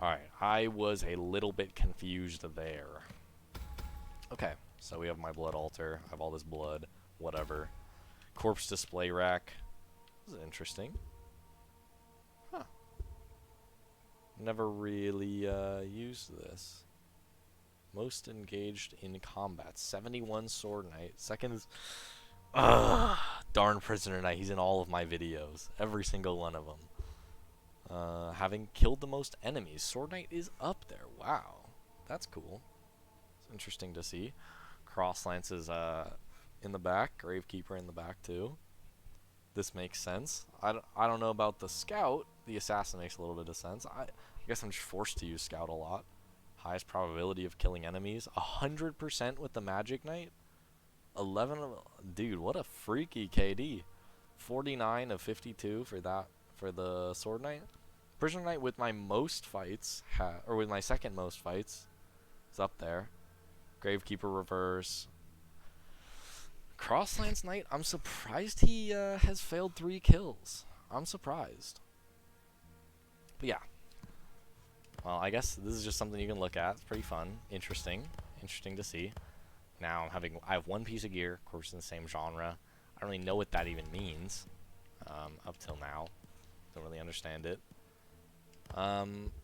Alright, I was a little bit confused there. Okay, so we have my blood altar. I have all this blood. Whatever. Corpse display rack. This is interesting. Huh. Never really used this. Most engaged in combat. 71 Sword Knight. Second is... darn Prisoner Knight. He's in all of my videos. Every single one of them. Having killed the most enemies. Sword Knight is up there. Wow. That's cool. It's interesting to see. Cross Lance is in the back. Gravekeeper in the back too. This makes sense. I don't know about the Scout. The Assassin makes a little bit of sense. I guess I'm just forced to use Scout a lot. Highest probability of killing enemies. 100% with the Magic Knight. 11 of... Dude, what a freaky KD. 49 of 52 for that. For the Sword Knight. Prisoner Knight with my most fights, or with my second most fights, is up there. Gravekeeper reverse. Cross Lance Knight, I'm surprised he has failed 3 kills. I'm surprised. But yeah. Well, I guess this is just something you can look at. It's pretty fun. Interesting. Interesting to see. Now I have 1 piece of gear, of course in the same genre. I don't really know what that even means. Up till now. Don't really understand it.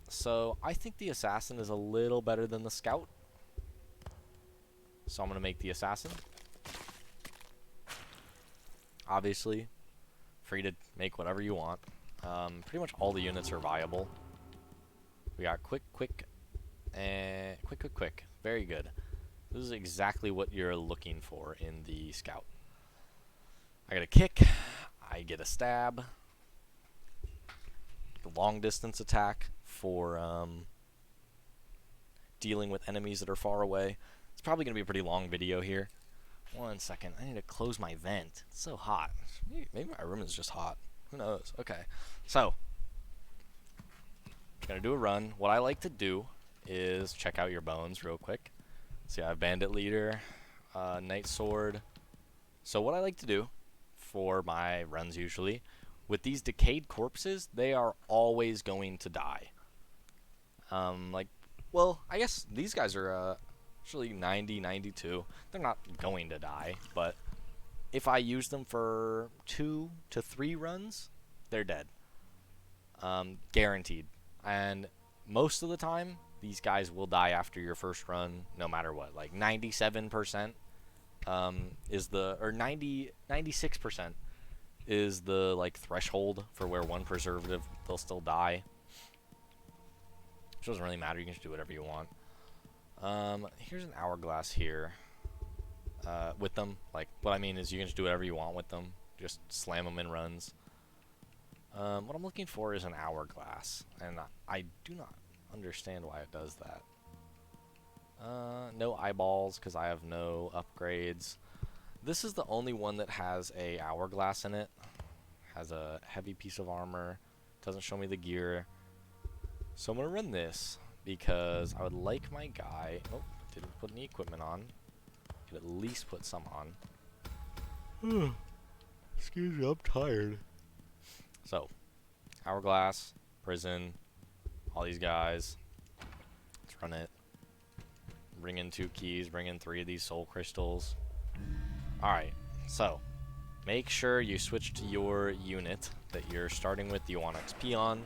So I think the Assassin is a little better than the Scout. So I'm going to make the Assassin. Obviously, free to make whatever you want. Pretty much all the units are viable. We got quick, and quick. Very good. This is exactly what you're looking for in the Scout. I get a kick. I get a stab. Long distance attack for dealing with enemies that are far away. It's probably going to be a pretty long video here. 1 second. I need to close my vent. It's so hot. Maybe my room is just hot. Who knows? Okay. So, going to do a run. What I like to do is check out your bones real quick. See, I have Bandit Leader, Knight Sword. So what I like to do for my runs usually, with these decayed corpses, they are always going to die. Well, I guess these guys are actually 90, 92. They're not going to die, but if I use them for 2 to 3 runs, they're dead. Guaranteed. And most of the time, these guys will die after your first run, no matter what. Like 97% is the, or 96% is the like threshold for where 1 preservative they'll still die. Which doesn't really matter. You can just do whatever you want. Here's an hourglass here. With them, like what I mean is you can just do whatever you want with them. Just slam them in runs. What I'm looking for is an hourglass, and I do not understand why it does that. No eyeballs because I have no upgrades. This is the only one that has a hourglass in it. Has a heavy piece of armor. Doesn't show me the gear. So I'm gonna run this because I would like my guy. Oh, didn't put any equipment on. Could at least put some on. Excuse me, I'm tired. So, hourglass, prison, all these guys. Let's run it. Bring in 2 keys, bring in 3 of these soul crystals. Alright, so make sure you switch to your unit that you're starting with, you want XP on.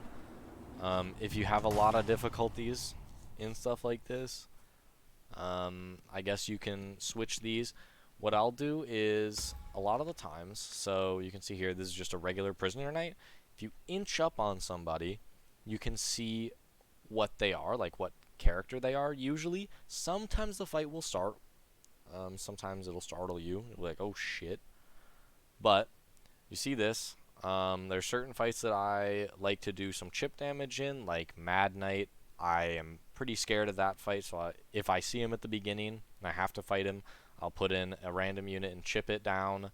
If you have a lot of difficulties in stuff like this, I guess you can switch these. What I'll do is, a lot of the times, so you can see here, this is just a regular Prisoner Knight. If you inch up on somebody, you can see what they are, like what character they are, usually. Sometimes the fight will start. Sometimes it'll startle you. You'll be like, oh shit. But, you see this. There's certain fights that I like to do some chip damage in, like Mad Knight. I am pretty scared of that fight, so if I see him at the beginning and I have to fight him, I'll put in a random unit and chip it down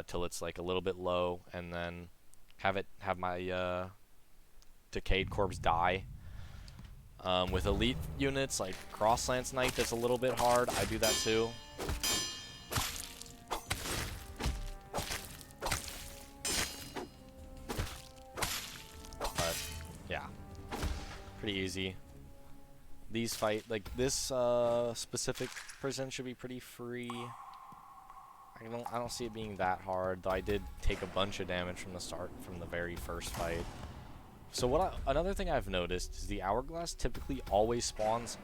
till it's like a little bit low, and then have my decayed corpse die. With elite units like Cross Lance Knight, that's a little bit hard. I do that too. But yeah, pretty easy. These fight like this specific prison should be pretty free. I don't see it being that hard, though I did take a bunch of damage from the start, from the very first fight. So another thing I've noticed is the Hourglass typically always spawns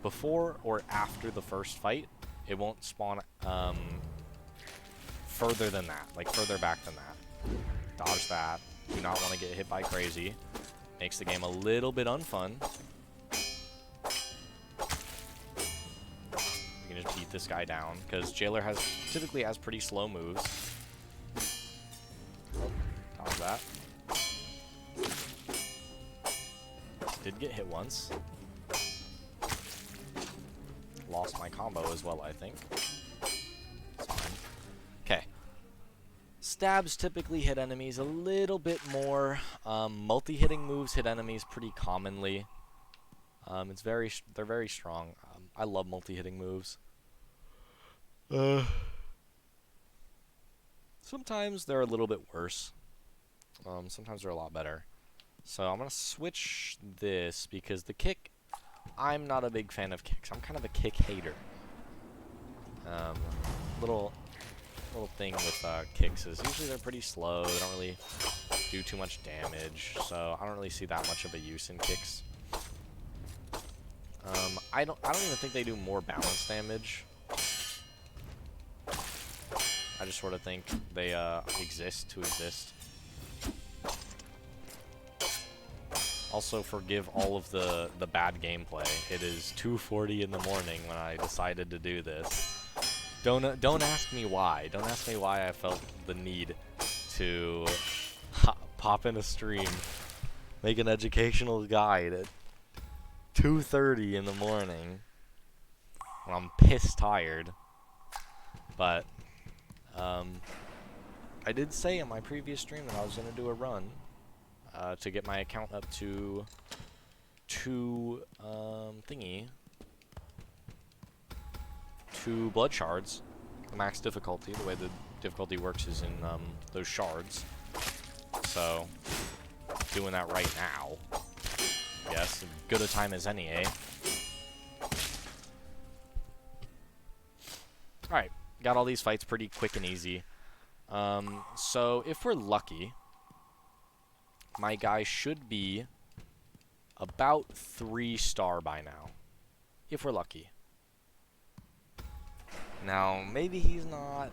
before or after the first fight. It won't spawn further than that, like further back than that. Dodge that. Do not want to get hit by Crazy. Makes the game a little bit unfun. We can just beat this guy down, because Jailer typically has pretty slow moves. Dodge that. Did get hit once. Lost my combo as well, I think. It's fine. Okay. Stabs typically hit enemies a little bit more. Multi-hitting moves hit enemies pretty commonly. They're very strong. I love multi-hitting moves. Sometimes they're a little bit worse. Sometimes they're a lot better. So I'm gonna switch this because the kick, I'm not a big fan of kicks. I'm kind of a kick hater. Little thing with kicks is usually they're pretty slow. They don't really do too much damage, so I don't really see that much of a use in kicks. I don't even think they do more balance damage. I just sort of think they exist to exist. Also, forgive all of the bad gameplay. It is 2:40 in the morning when I decided to do this. Don't ask me why. Don't ask me why I felt the need to pop in a stream, make an educational guide at 2:30 in the morning when I'm piss tired. But I did say in my previous stream that I was gonna do a run to get my account up to 2 blood shards, the max difficulty. The way the difficulty works is in those shards. So doing that right now. Yes, good a time as any, eh? Alright, got all these fights pretty quick and easy. So if we're lucky, my guy should be about 3-star by now. If we're lucky. Now, maybe he's not,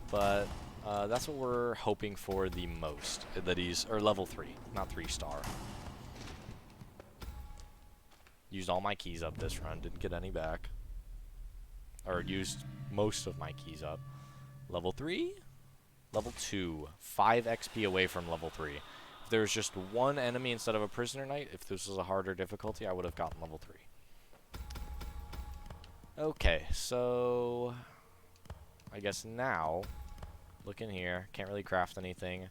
but that's what we're hoping for the most. That he's, or level 3, not 3-star. Used all my keys up this run, didn't get any back. Or used most of my keys up. Level 3? Level 2. 5 XP away from level 3. If there was just one enemy instead of a prisoner knight, if this was a harder difficulty, I would have gotten level 3. Okay, so I guess now, look in here, can't really craft anything.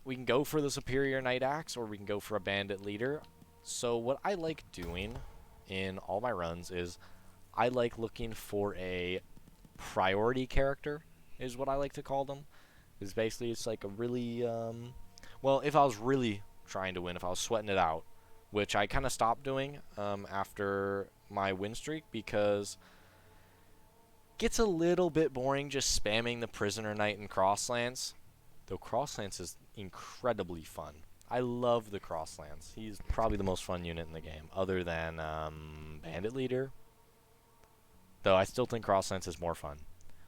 We can go for the superior knight axe, or we can go for a bandit leader. So what I like doing in all my runs is I like looking for a priority character, is what I like to call them. Is basically it's like a really well, if I was really trying to win, if I was sweating it out, which I kind of stopped doing after my win streak, because it gets a little bit boring just spamming the prisoner knight and cross lance. Though cross lance is incredibly fun. I love the cross lance. He's probably the most fun unit in the game, other than bandit leader. Though I still think cross lance is more fun.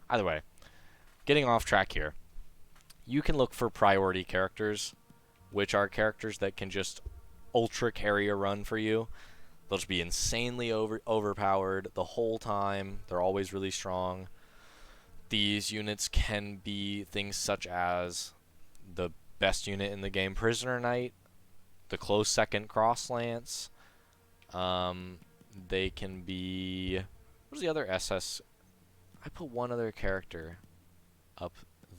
Either way, getting off track here. You can look for priority characters, which are characters that can just ultra carry a run for you. They'll just be insanely overpowered the whole time. They're always really strong. These units can be things such as the best unit in the game, Prisoner Knight, the close second, Cross Lance. They can be... What's the other SS? I put one other character up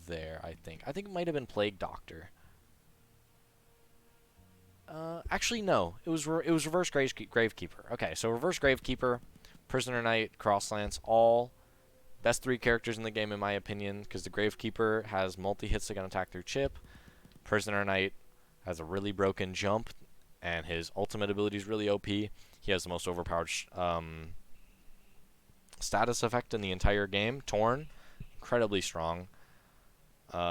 there, I think. I think it might have been Plague Doctor. Actually, no. It was Reverse Gravekeeper. Okay, so Reverse Gravekeeper, Prisoner Knight, Crosslance, all best 3 characters in the game in my opinion, because the Gravekeeper has multi-hits that can attack through chip. Prisoner Knight has a really broken jump, and his ultimate ability is really OP. He has the most overpowered status effect in the entire game. Torn, incredibly strong.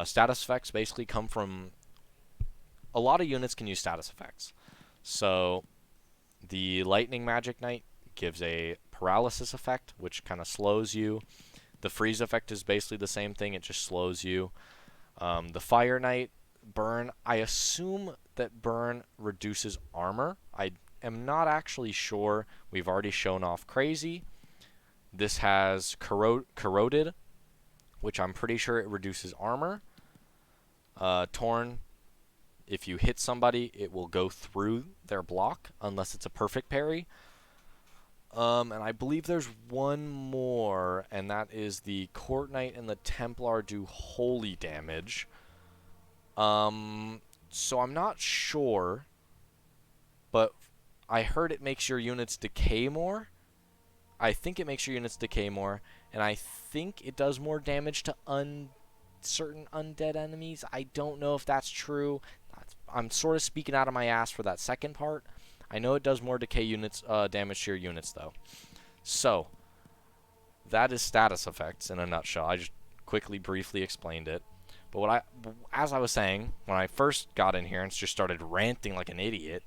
Status effects basically come from... A lot of units can use status effects. So, the Lightning Magic Knight gives a paralysis effect, which kind of slows you. The freeze effect is basically the same thing, it just slows you. The Fire Knight, burn, I assume that burn reduces armor. I am not actually sure. We've already shown off Crazy. This has Corroded, which I'm pretty sure it reduces armor. Torn, if you hit somebody, it will go through their block, unless it's a perfect parry. And I believe there's one more, and that is the Court Knight and the Templar do holy damage. So I'm not sure, but I heard it makes your units decay more. I think it makes your units decay more, and I think it does more damage to certain undead enemies. I don't know if that's true. I'm sort of speaking out of my ass for that second part. I know it does more decay units damage to your units, though. So, that is status effects in a nutshell. I just quickly, briefly explained it. But as I was saying, when I first got in here and just started ranting like an idiot,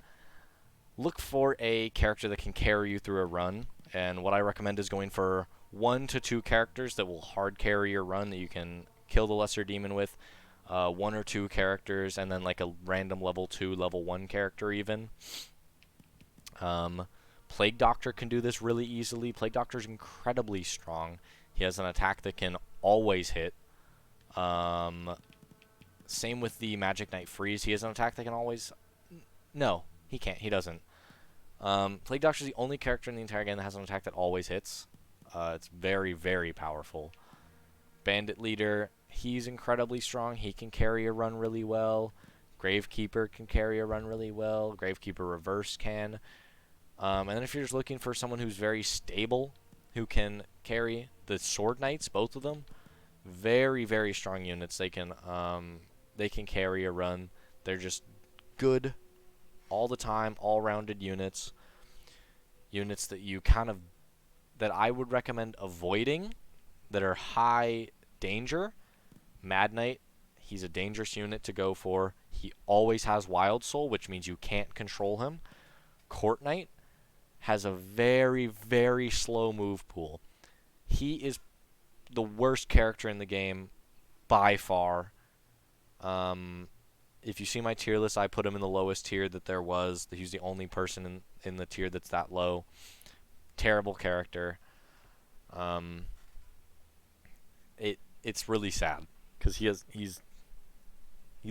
look for a character that can carry you through a run. And what I recommend is going for 1 to 2 characters that will hard carry your run that you can kill the lesser demon with. 1 or 2 characters, and then like a random level 2, level 1 character even. Plague Doctor can do this really easily. Plague Doctor is incredibly strong. He has an attack that can always hit. Same with the Magic Knight Freeze. He has an attack that can always... No, he can't. He doesn't. Plague Doctor is the only character in the entire game that has an attack that always hits. It's very, very powerful. Bandit Leader, he's incredibly strong. He can carry a run really well. Gravekeeper can carry a run really well. Gravekeeper Reverse can. And then if you're just looking for someone who's very stable, who can carry the Sword Knights, both of them, very, very strong units. They can carry a run. They're just good all the time, all-rounded units. Units that you that I would recommend avoiding, that are high danger. Mad Knight, he's a dangerous unit to go for. He always has Wild Soul, which means you can't control him. Court Knight has a very, very slow move pool. He is the worst character in the game by far. If you see my tier list, I put him in the lowest tier that there was. He's the only person in the tier that's that low. Terrible character. It's really sad because he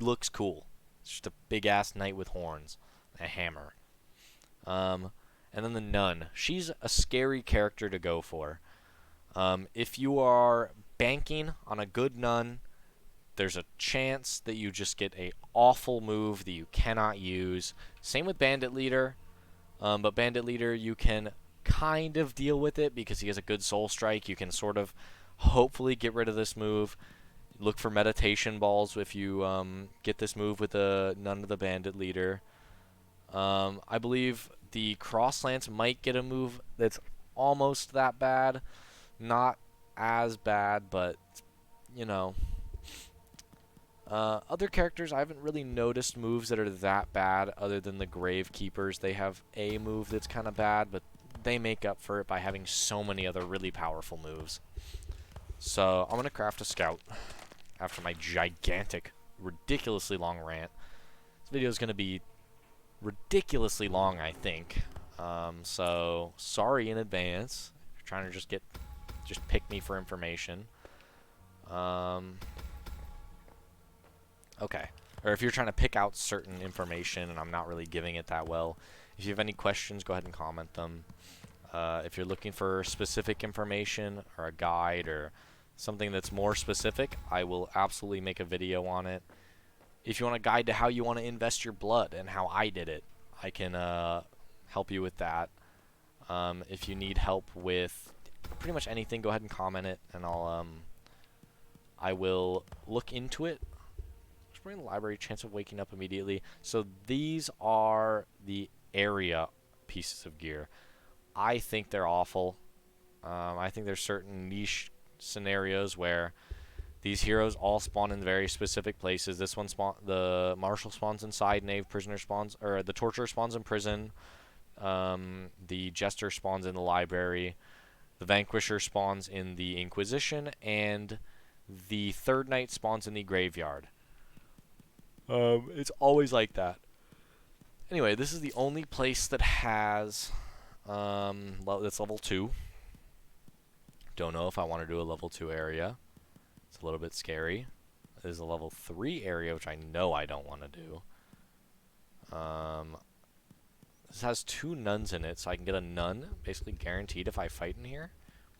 looks cool. It's just a big ass knight with horns, a hammer. And then the Nun. She's a scary character to go for. If you are banking on a good Nun, there's a chance that you just get a awful move that you cannot use. Same with Bandit Leader. But Bandit Leader, you can kind of deal with it because he has a good Soul Strike. You can sort of hopefully get rid of this move. Look for Meditation Balls if you get this move with none of the Bandit Leader. I believe the Crosslance might get a move that's almost that bad. Not as bad, but, you know. Other characters, I haven't really noticed moves that are that bad other than the Gravekeepers. They have a move that's kind of bad, but they make up for it by having so many other really powerful moves. So, I'm going to craft a Scout after my gigantic, ridiculously long rant. This video is going to be ridiculously long, I think. So, sorry in advance. If you're trying to just pick me for information. Okay. Or if you're trying to pick out certain information and I'm not really giving it that well. If you have any questions, go ahead and comment them. If you're looking for specific information or a guide or something that's more specific, I will absolutely make a video on it. If you want a guide to how you want to invest your blood and how I did it, I can help you with that. If you need help with pretty much anything, go ahead and comment it, and I will look into it. We're in the library, chance of waking up immediately. So these are the area pieces of gear. I think they're awful. I think there's certain niche scenarios where these heroes all spawn in very specific places. This one the Marshal spawns inside, Knave prisoner spawns, or the Torturer spawns in prison. The Jester spawns in the library. The Vanquisher spawns in the Inquisition, and the Third Knight spawns in the graveyard. It's always like that. Anyway, this is the only place that has that's level 2. Don't know if I want to do a level 2 area. It's a little bit scary. There's a level 3 area, which I know I don't want to do. This has 2 nuns in it, so I can get a nun, basically guaranteed if I fight in here,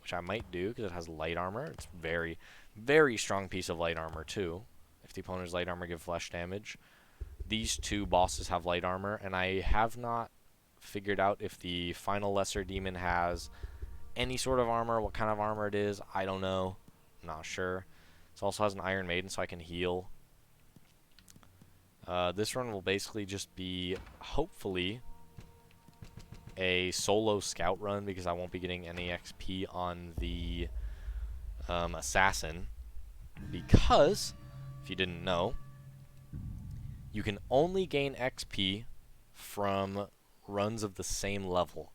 which I might do because it has light armor. It's very, very strong piece of light armor too. If the opponent's light armor give flesh damage. These 2 bosses have light armor, and I have not figured out if the final lesser demon has any sort of armor, what kind of armor it is. I don't know. I'm not sure. This also has an Iron Maiden, so I can heal. This run will basically just be, hopefully, a solo scout run, because I won't be getting any XP on the assassin. Because, if you didn't know, you can only gain XP from runs of the same level.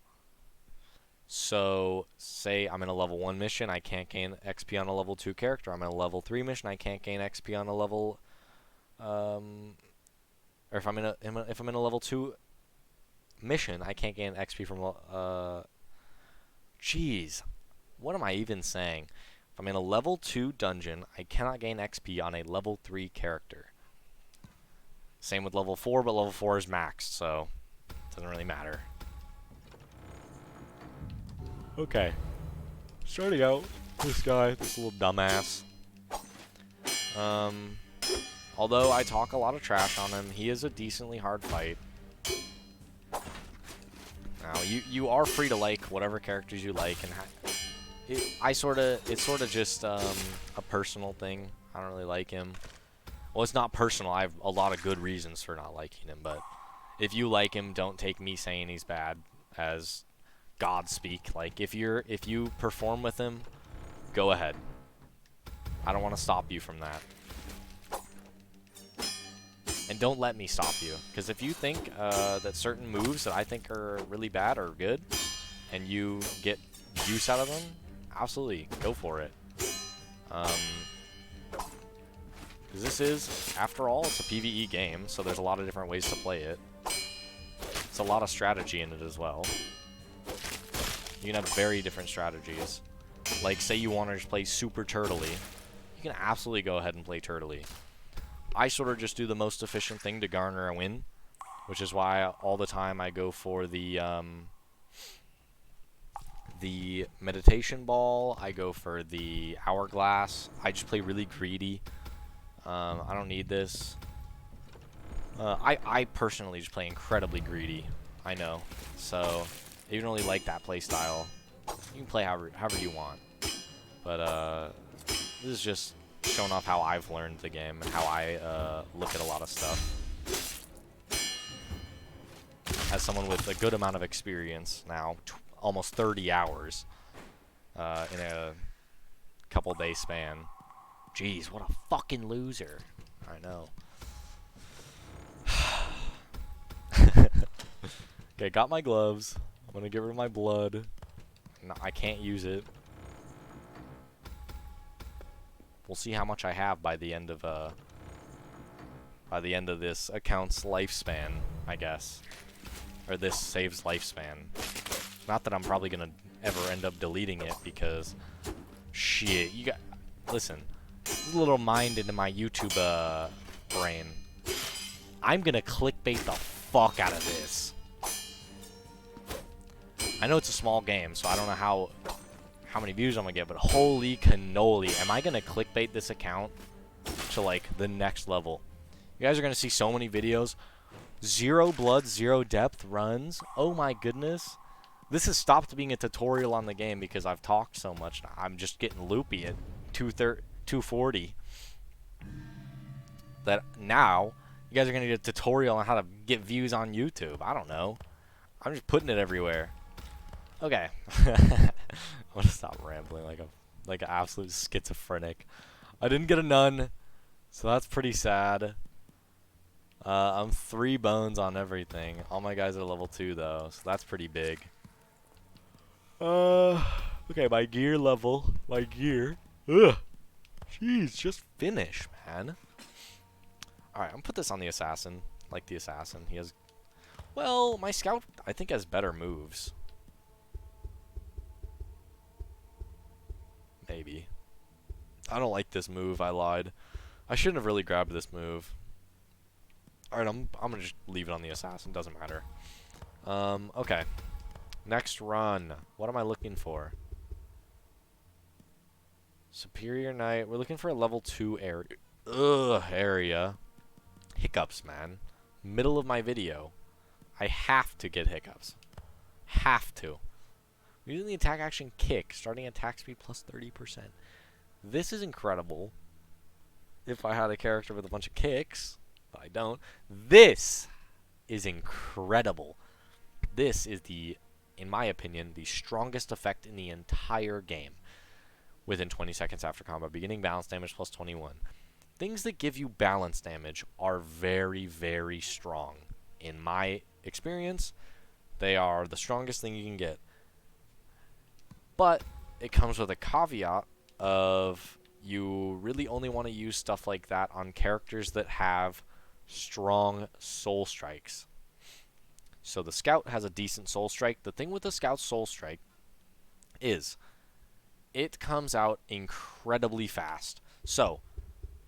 So, say I'm in a level 1 mission, I can't gain XP on a level 2 character. I'm in a level 3 mission, I can't gain XP on a level, or if I'm in a level 2 mission, I can't gain XP from, jeez, what am I even saying? If I'm in a level 2 dungeon, I cannot gain XP on a level 3 character. Same with level 4, but level 4 is maxed, so it doesn't really matter. Okay. Starting out, this guy, this little dumbass. Although I talk a lot of trash on him, he is a decently hard fight. Now, you are free to like whatever characters you like, and it's sort of just a personal thing. I don't really like him. Well, it's not personal. I have a lot of good reasons for not liking him, but if you like him, don't take me saying he's bad as God speak. Like, if you perform with him, go ahead. I don't want to stop you from that. And don't let me stop you, because if you think that certain moves that I think are really bad are good, and you get use out of them, absolutely, go for it. Because this is, after all, it's a PvE game, so there's a lot of different ways to play it. It's a lot of strategy in it as well. You can have very different strategies. Like, say you want to just play super turtley, you can absolutely go ahead and play turtley. I sort of just do the most efficient thing to garner a win, which is why all the time I go for the meditation ball, I go for the hourglass. I just play really greedy. I don't need this. I personally just play incredibly greedy. I know. So, if you don't really like that play style, you can play however you want. But, this is just showing off how I've learned the game and how I look at a lot of stuff. As someone with a good amount of experience now, almost 30 hours in a couple day span. Jeez, what a fucking loser. I know. Okay, got my gloves. I'm gonna get rid of my blood. No, I can't use it. We'll see how much I have by the end of this account's lifespan, I guess. Or this save's lifespan. Not that I'm probably gonna ever end up deleting it, because shit, you got, listen, a little mind into my YouTube brain. I'm gonna clickbait the fuck out of this. I know it's a small game, so I don't know how many views I'm gonna get, but holy cannoli, am I gonna clickbait this account to like the next level? You guys are going to see so many videos. 0 blood, 0 depth runs. Oh my goodness. This has stopped being a tutorial on the game because I've talked so much. I'm just getting loopy at 240. That now, you guys are going to get a tutorial on how to get views on YouTube. I don't know. I'm just putting it everywhere. Okay. I'm gonna stop rambling like an absolute schizophrenic. I didn't get a nun, so that's pretty sad. I'm 3 bones on everything. All my guys are level 2 though, so that's pretty big. Okay, my gear level. My gear. Ugh. Jeez, just finish, man. Alright, I'm gonna put this on the assassin. Like the assassin. He has... Well, my scout, I think, has better moves. Maybe. I don't like this move. I lied. I shouldn't have really grabbed this move. Alright, I'm gonna just leave it on the assassin. Doesn't matter. Okay. Next run. What am I looking for? Superior Knight. We're looking for a level 2 area. Area. Hiccups, man. Middle of my video. I have to get hiccups. Have to. Using the attack action kick, starting attack speed plus 30%. This is incredible. If I had a character with a bunch of kicks, but I don't. This is incredible. This is in my opinion, the strongest effect in the entire game. Within 20 seconds after combat beginning, balance damage plus 21. Things that give you balance damage are very, very strong. In my experience, they are the strongest thing you can get. But it comes with a caveat of you really only want to use stuff like that on characters that have strong soul strikes. So the scout has a decent soul strike. The thing with the scout's soul strike is it comes out incredibly fast. So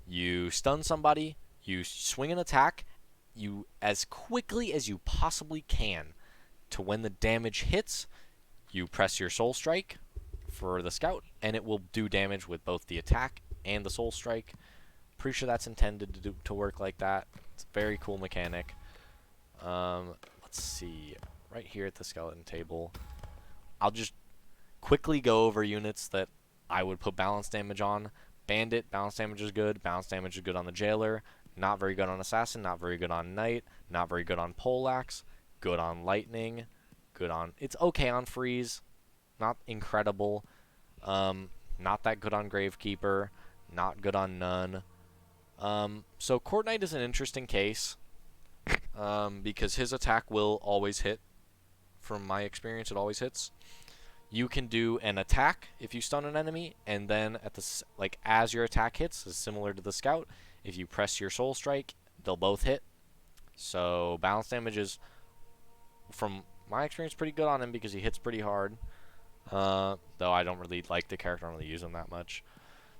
you stun somebody, you swing an attack, you as quickly as you possibly can to when the damage hits, you press your soul strike for the scout, and it will do damage with both the attack and the soul strike. Pretty sure that's intended to work like that. It's a very cool mechanic. Let's see. Right here at the skeleton table, I'll just quickly go over units that I would put balance damage on. Bandit, balance damage is good. Balance damage is good on the jailer. Not very good on assassin. Not very good on knight. Not very good on poleaxe. Good on lightning. Good on... It's okay on freeze. Not incredible. Not that good on gravekeeper. Not good on nun. So court knight is an interesting case. Because his attack will always hit. From my experience, it always hits. You can do an attack if you stun an enemy, and then at the as your attack hits, is similar to the scout. If you press your soul strike, they'll both hit. So balance damage is, from my experience, pretty good on him because he hits pretty hard. Though I don't really like the character, I don't really use him that much.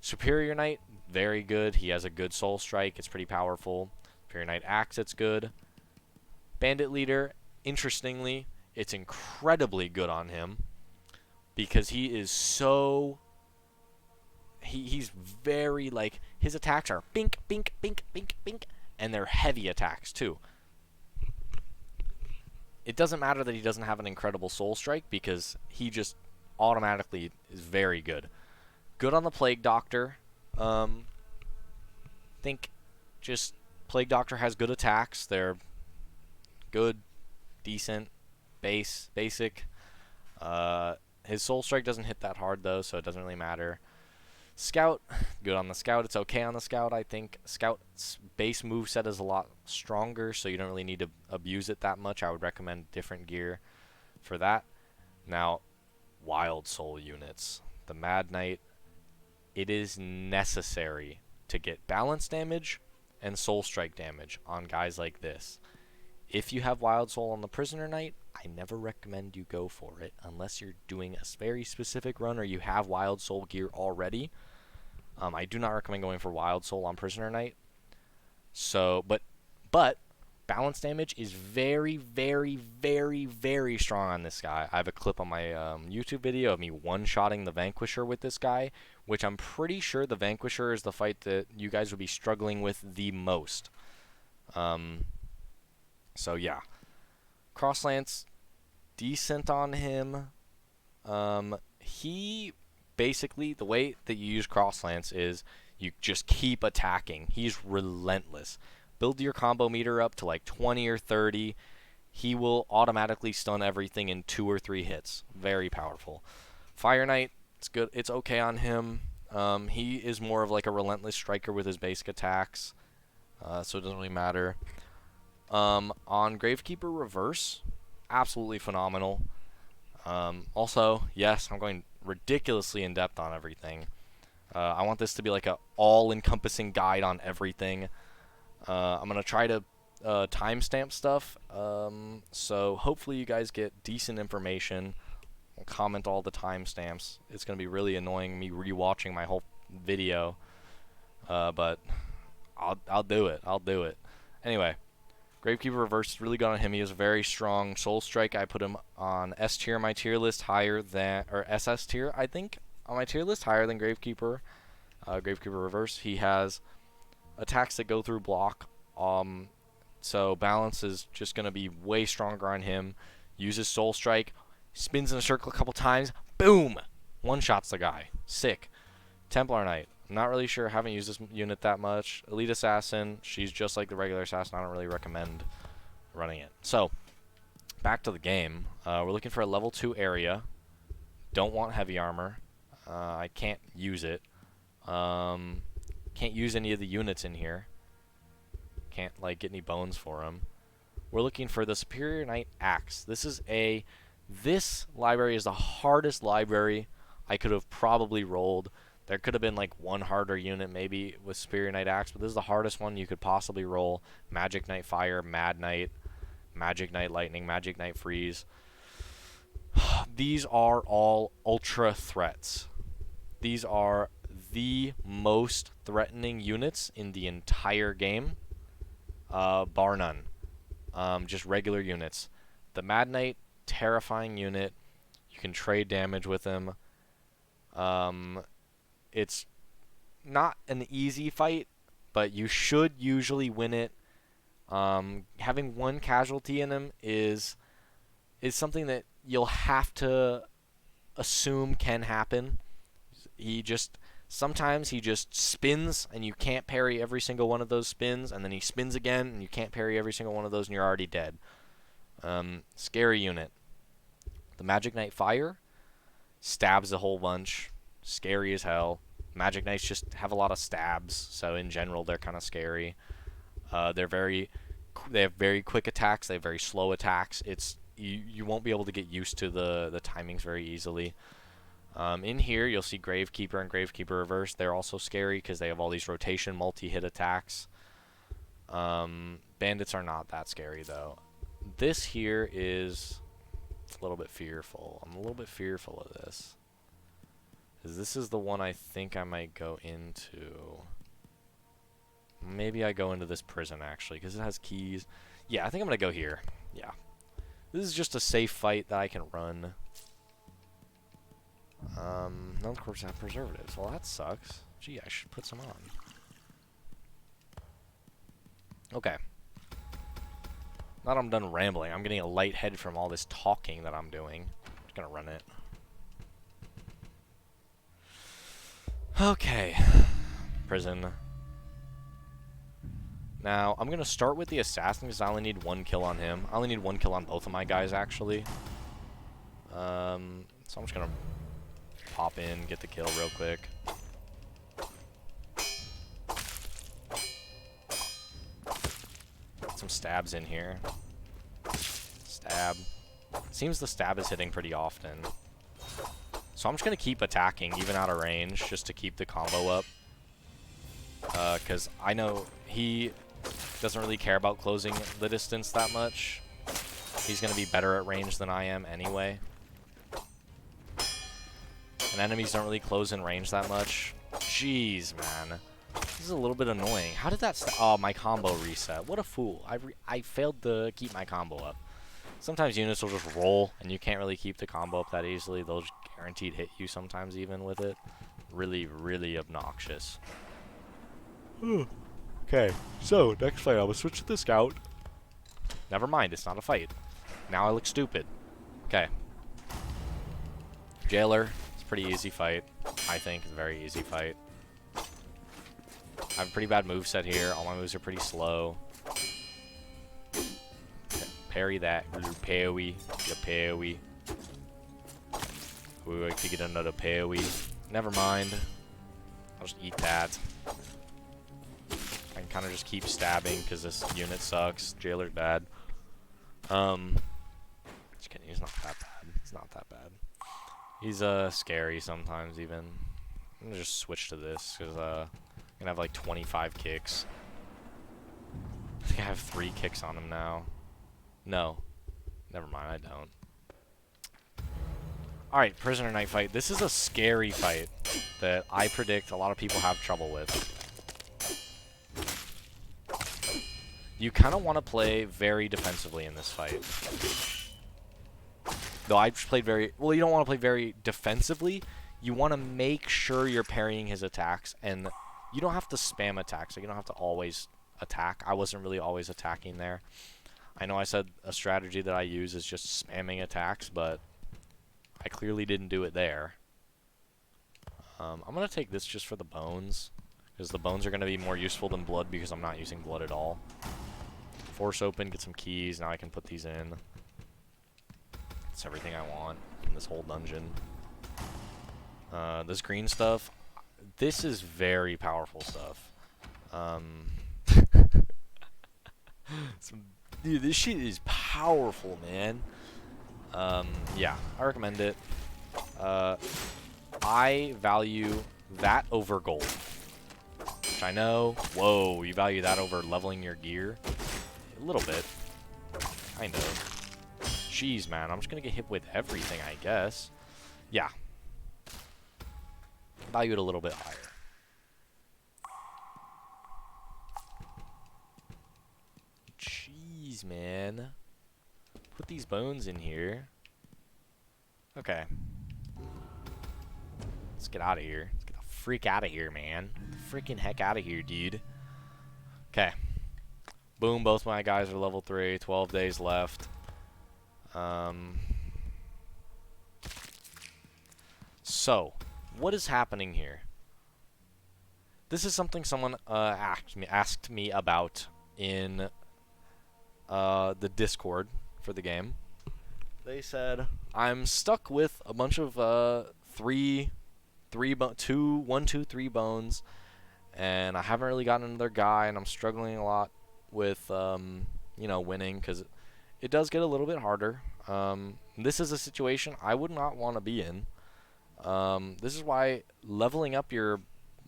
Superior Knight, very good. He has a good soul strike. It's pretty powerful. Superior Knight Axe, it's good. Bandit Leader, interestingly, it's incredibly good on him because he is so... He's very, his attacks are bink, bink, bink, bink, bink, and they're heavy attacks, too. It doesn't matter that he doesn't have an incredible soul strike because he just automatically is very good. Good on the Plague Doctor. Think just Plague Doctor has good attacks. They're good, decent, basic. His soul strike doesn't hit that hard though, so it doesn't really matter. Scout, good on the scout. It's okay on the scout, I think. Scout's base moveset is a lot stronger, so you don't really need to abuse it that much. I would recommend different gear for that. Now, Wild Soul units. The Mad Knight, it is necessary to get balance damage and soul strike damage on guys like this. If you have Wild Soul on the Prisoner Knight, I never recommend you go for it unless you're doing a very specific run or you have Wild Soul gear already. I do not recommend going for Wild Soul on Prisoner Knight. So, but balance damage is very, very, very, very strong on this guy. I have a clip on my YouTube video of me one-shotting the Vanquisher with this guy, which I'm pretty sure the Vanquisher is the fight that you guys would be struggling with the most. So yeah, cross lance, decent on him. He basically, the way that you use cross lance is you just keep attacking. He's relentless. Build your combo meter up to like 20 or 30. He will automatically stun everything in 2 or 3 hits. Very powerful. Fire Knight, it's good. It's okay on him. He is more of like a relentless striker with his basic attacks, so it doesn't really matter. On Gravekeeper Reverse, absolutely phenomenal. Also, yes, I'm going ridiculously in depth on everything. I want this to be like a all-encompassing guide on everything. I'm gonna try to timestamp stuff, so hopefully you guys get decent information. I'll comment all the timestamps. It's gonna be really annoying me rewatching my whole video, but I'll do it. I'll do it. Anyway, Gravekeeper Reverse is really good on him. He is very strong. Soul Strike, I put him on S tier, my tier list, higher than, or SS tier, I think, on my tier list, higher than Gravekeeper. Gravekeeper Reverse. He has attacks that go through block. So balance is just going to be way stronger on him. Uses Soul Strike, spins in a circle a couple times, boom! One-shots the guy. Sick. Templar Knight. I'm not really sure. Haven't used this unit that much. Elite Assassin. She's just like the regular Assassin. I don't really recommend running it. So, back to the game. We're looking for a level 2 area. Don't want heavy armor. I can't use it. Can't use any of the units in here. Can't like get any bones for them. We're looking for the Superior Knight Axe. This library is the hardest library I could have probably rolled. There could have been like one harder unit maybe with Superior Knight Axe, but this is the hardest one you could possibly roll. Magic Knight Fire, Mad Knight, Magic Knight Lightning, Magic Knight Freeze. These are all ultra threats. These are the most threatening units in the entire game, bar none. Just regular units. The Mad Knight, terrifying unit. You can trade damage with him. It's not an easy fight, but you should usually win it. Having one casualty in him is something that you'll have to assume can happen. Sometimes he just spins and you can't parry every single one of those spins, and then he spins again and you can't parry every single one of those and you're already dead. Scary unit. The Magic Knight Fire stabs a whole bunch. Scary as hell. Magic Knights just have a lot of stabs, so in general they're kind of scary. They have very quick attacks. They have very slow attacks. You won't be able to get used to the timings very easily. In here you'll see Gravekeeper and Gravekeeper Reverse. They're also scary because they have all these rotation multi-hit attacks. Bandits are not that scary though. This here is a little bit fearful. I'm a little bit fearful of this. This is the one I think I might go into. Maybe I go into this prison, actually, because it has keys. Yeah, I think I'm going to go here. Yeah. This is just a safe fight that I can run. None of the corpses have preservatives. Well, that sucks. Gee, I should put some on. Okay. Now that I'm done rambling, I'm getting a light head from all this talking that I'm doing. I'm just going to run it. Okay, prison. Now, I'm going to start with the assassin because I only need 1 kill on him. I only need 1 kill on both of my guys, actually. So I'm just going to pop in, get the kill real quick. Get some stabs in here. Stab. Seems the stab is hitting pretty often. So I'm just going to keep attacking, even out of range, just to keep the combo up. Because I know he doesn't really care about closing the distance that much. He's going to be better at range than I am anyway. And enemies don't really close in range that much. Jeez, man. This is a little bit annoying. How did that oh, my combo reset. What a fool. I failed to keep my combo up. Sometimes units will just roll, and you can't really keep the combo up that easily. They'll just guaranteed hit you sometimes even with it. Really, really obnoxious. Okay, so next fight, I'm gonna switch to the scout. Never mind, it's not a fight. Now I look stupid. Okay. Jailer, it's a pretty easy fight. I think it's a very easy fight. I have a pretty bad moveset here. All my moves are pretty slow. Parry that. Parry. The parry. We like to get another parry. Never mind. I'll just eat that. I can kind of just keep stabbing because this unit sucks. Jailer's bad. Just kidding. He's not that bad. He's not that bad. He's scary sometimes even. I'm gonna just switch to this because I'm gonna have like 25 kicks. I think I have 3 kicks on him now. No. Never mind, I don't. Alright, Prisoner Knight fight. This is a scary fight that I predict a lot of people have trouble with. You kind of want to play very defensively in this fight. Though I played very... Well, you don't want to play very defensively. You want to make sure you're parrying his attacks, and you don't have to spam attacks. So you don't have to always attack. I wasn't really always attacking there. I know I said a strategy that I use is just spamming attacks, but I clearly didn't do it there. I'm going to take this just for the bones, because the bones are going to be more useful than blood because I'm not using blood at all. Force open, get some keys, now I can put these in. That's everything I want in this whole dungeon. This green stuff, this is very powerful stuff. Dude, this shit is powerful, man. Yeah, I recommend it. I value that over gold. Which I know, whoa, you value that over leveling your gear? A little bit. Kind of. Jeez, man, I'm just gonna get hit with everything, I guess. Yeah. Value it a little bit higher. Jeez, man. Put these bones in here. Okay. Let's get out of here. Let's get the freak out of here, man. Get the freaking heck out of here, dude. Okay. Boom, both my guys are level 3. 12 days left. So, what is happening here? This is something someone asked me about in the Discord for the game. They said, I'm stuck with a bunch of 1, 2, 3 bones, and I haven't really gotten another guy, and I'm struggling a lot with, you know, winning, because it does get a little bit harder. This is a situation I would not want to be in. This is why leveling up your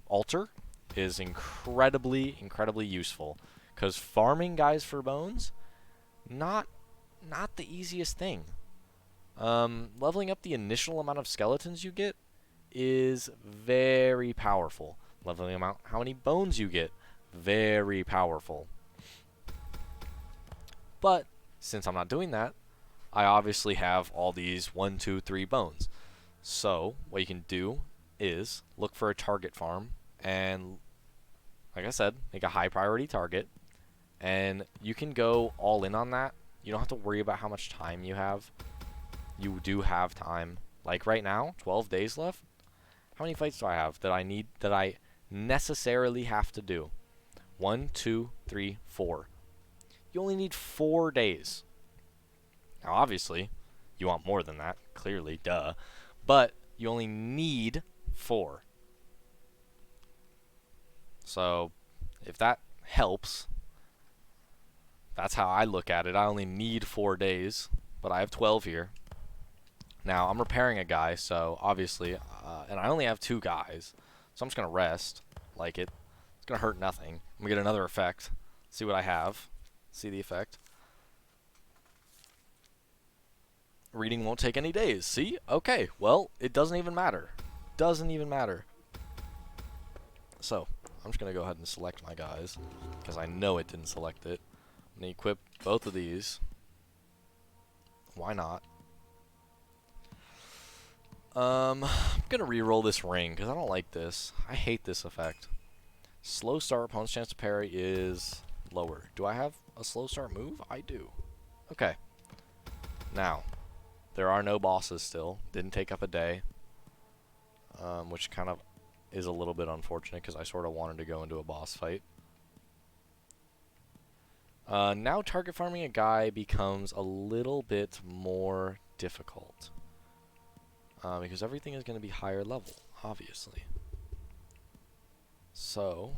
altar is incredibly, incredibly useful, because farming guys for bones, not the easiest thing. Leveling up the initial amount of skeletons you get is very powerful. Leveling them out, how many bones you get, very powerful. But since I'm not doing that, I obviously have all these 1, 2, 3 bones. So what you can do is look for a target farm and, like I said, make a high priority target, and you can go all in on that. You don't have to worry about how much time you have. You do have time. Like right now, 12 days left. How many fights do I have that I necessarily have to do? 1, 2, 3, 4. You only need 4 days. Now, obviously, you want more than that. Clearly, duh. But you only need 4. So, if that helps, that's how I look at it. I only need 4 days, but I have 12 here. Now, I'm repairing a guy, so obviously, and I only have 2 guys, so I'm just going to rest, like it. It's going to hurt nothing. I'm going to get another effect, see what I have, see the effect. Reading won't take any days, see? Okay, well, it doesn't even matter. Doesn't even matter. So, I'm just going to go ahead and select my guys, because I know it didn't select it. I'm going to equip both of these. Why not? I'm going to re-roll this ring, because I don't like this. I hate this effect. Slow start, opponent's chance to parry is lower. Do I have a slow start move? I do. Okay. Now, there are no bosses still. Didn't take up a day. Which kind of is a little bit unfortunate because I sort of wanted to go into a boss fight. Now target farming a guy becomes a little bit more difficult. Because everything is going to be higher level, obviously. So,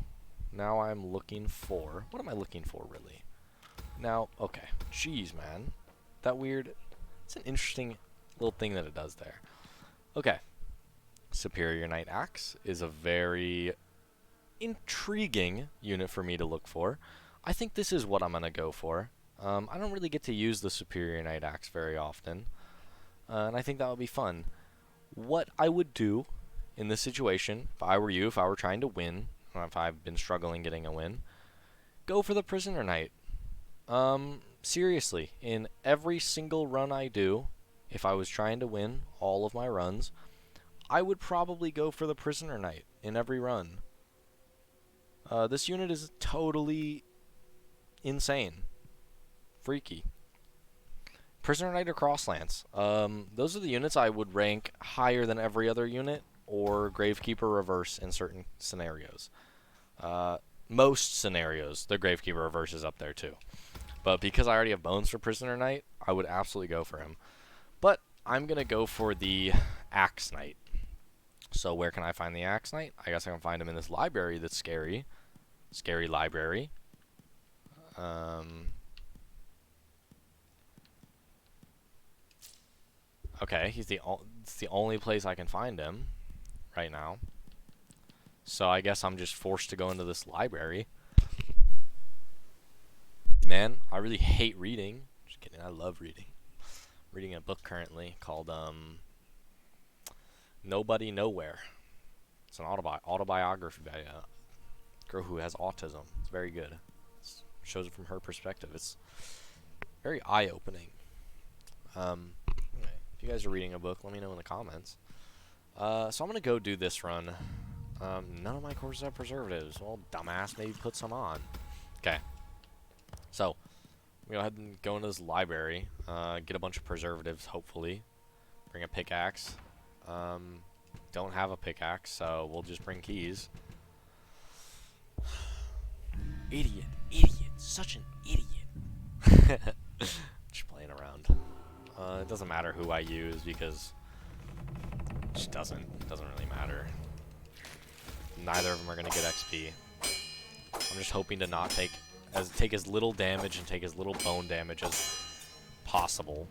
now I'm looking for... What am I looking for, really? Now, okay. Jeez, man. That weird... It's an interesting little thing that it does there. Okay. Superior Knight Axe is a very intriguing unit for me to look for. I think this is what I'm going to go for. I don't really get to use the Superior Knight Axe very often. And I think that would be fun. What I would do in this situation, if I were you, if I were trying to win, or if I've been struggling getting a win, go for the Prisoner Knight. Seriously, in every single run I do, if I was trying to win all of my runs, I would probably go for the Prisoner Knight in every run. This unit is totally insane. Freaky. Prisoner Knight or Crosslance. Those are the units I would rank higher than every other unit, or Gravekeeper Reverse in certain scenarios. Most scenarios, the Gravekeeper Reverse is up there too. But because I already have bones for Prisoner Knight, I would absolutely go for him. But I'm going to go for the Axe Knight. So where can I find the Axe Knight? I guess I can find him in this library that's scary. Scary library. Okay, it's the only place I can find him right now. So I guess I'm just forced to go into this library. Man, I really hate reading. Just kidding, I love reading. Reading a book currently called Nobody Nowhere. It's an autobiography by a girl who has autism. It's very good. It shows it from her perspective. It's very eye-opening. Anyway, if you guys are reading a book, let me know in the comments. So I'm going to go do this run. None of my courses have preservatives. Well, dumbass, maybe put some on. Okay. So, we'll go ahead and go into this library. Get a bunch of preservatives, hopefully. Bring a pickaxe. Don't have a pickaxe, so we'll just bring keys. Idiot. Such an idiot. Just playing around. It doesn't matter who I use because it just doesn't really matter. Neither of them are gonna get XP. I'm just hoping to not take as little damage and take as little bone damage as possible.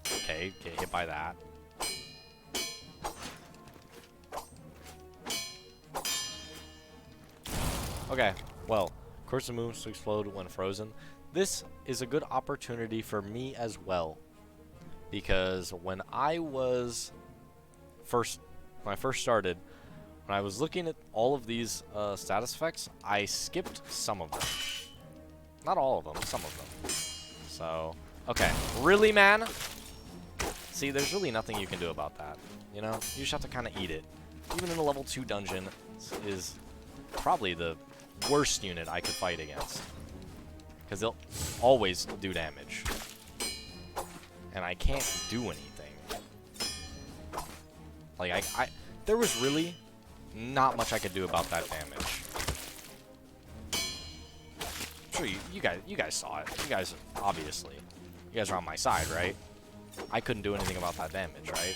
Okay, get hit by that. Okay, well, Curse of Moons to explode when frozen. This is a good opportunity for me as well, because when I first started, when I was looking at all of these status effects, I skipped some of them. Not all of them, some of them. So, okay, really, man? See, there's really nothing you can do about that. You know, you just have to kind of eat it. Even in a level 2 dungeon, is probably the worst unit I could fight against, because they'll always do damage, and I can't do anything. Like there was really not much I could do about that damage. I'm sure you guys saw it. You guys obviously, you guys are on my side, right? I couldn't do anything about that damage, right?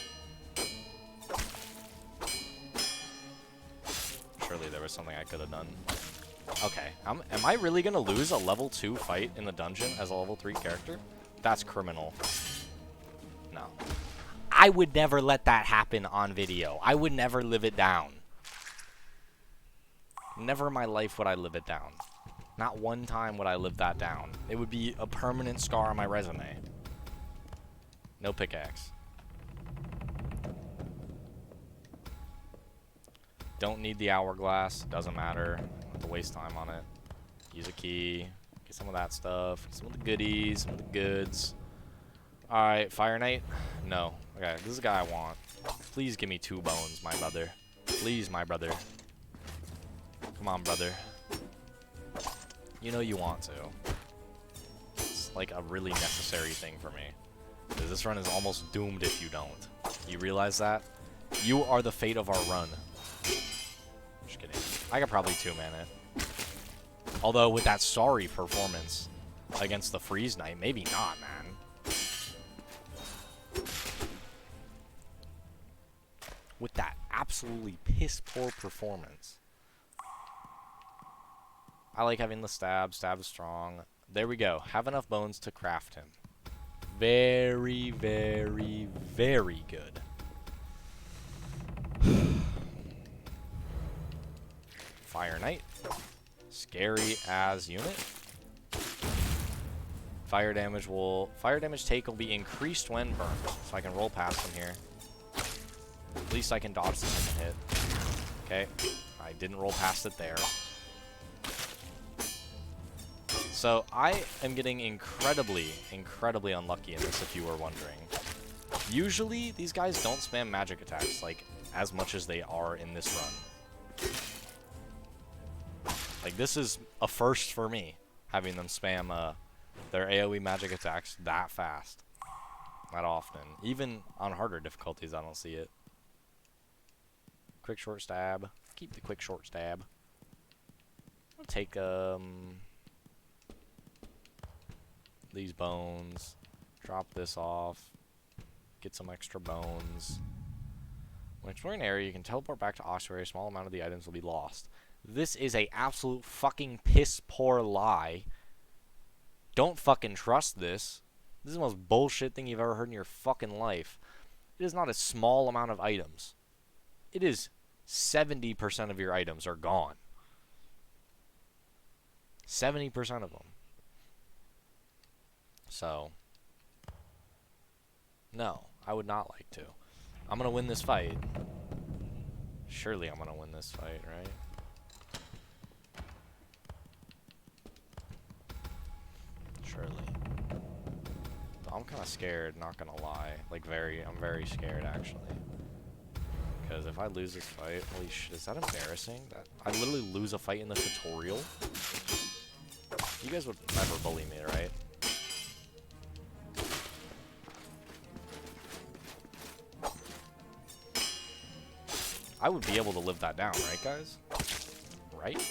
Surely there was something I could have done. Okay, am I really gonna lose a level 2 fight in the dungeon as a level 3 character? That's criminal. No. I would never let that happen on video. I would never live it down. Never in my life would I live it down. Not one time would I live that down. It would be a permanent scar on my resume. No pickaxe. Don't need the hourglass. Doesn't matter. Don't have to waste time on it. Use a key. Get some of that stuff. Get some of the goodies. Some of the goods. Alright, Fire Knight? No. Okay, this is the guy I want. Please give me 2 bones, my brother. Please, my brother. Come on, brother. You know you want to. It's like a really necessary thing for me. Because this run is almost doomed if you don't. You realize that? You are the fate of our run. Just kidding. I could probably 2-man it. Although, with that sorry performance against the Freeze Knight, maybe not, man. With that absolutely piss-poor performance. I like having the stab. Stab is strong. There we go. Have enough bones to craft him. Very, very, very good. Fire Knight. Scary as unit. Fire damage take will be increased when burned. So I can roll past him here. At least I can dodge the second hit. Okay. I didn't roll past it there. So I am getting incredibly, incredibly unlucky in this, if you were wondering. Usually, these guys don't spam magic attacks, like, as much as they are in this run. Like, this is a first for me, having them spam their AoE magic attacks that fast. That often. Even on harder difficulties, I don't see it. Quick short stab. Keep the quick short stab. I'll take, these bones. Drop this off. Get some extra bones. When exploring an area, you can teleport back to Ossuary. A small amount of the items will be lost. This is a absolute fucking piss poor lie. Don't fucking trust this. This is the most bullshit thing you've ever heard in your fucking life. It is not a small amount of items. It is 70% of your items are gone. 70% of them. So, no, I would not like to. I'm going to win this fight. Surely I'm going to win this fight, right? Surely. I'm kind of scared, not going to lie. Like, I'm very scared, actually. Because if I lose this fight, holy shit, is that embarrassing? That I literally lose a fight in the tutorial? You guys would never bully me, right? I would be able to live that down, right, guys? Right?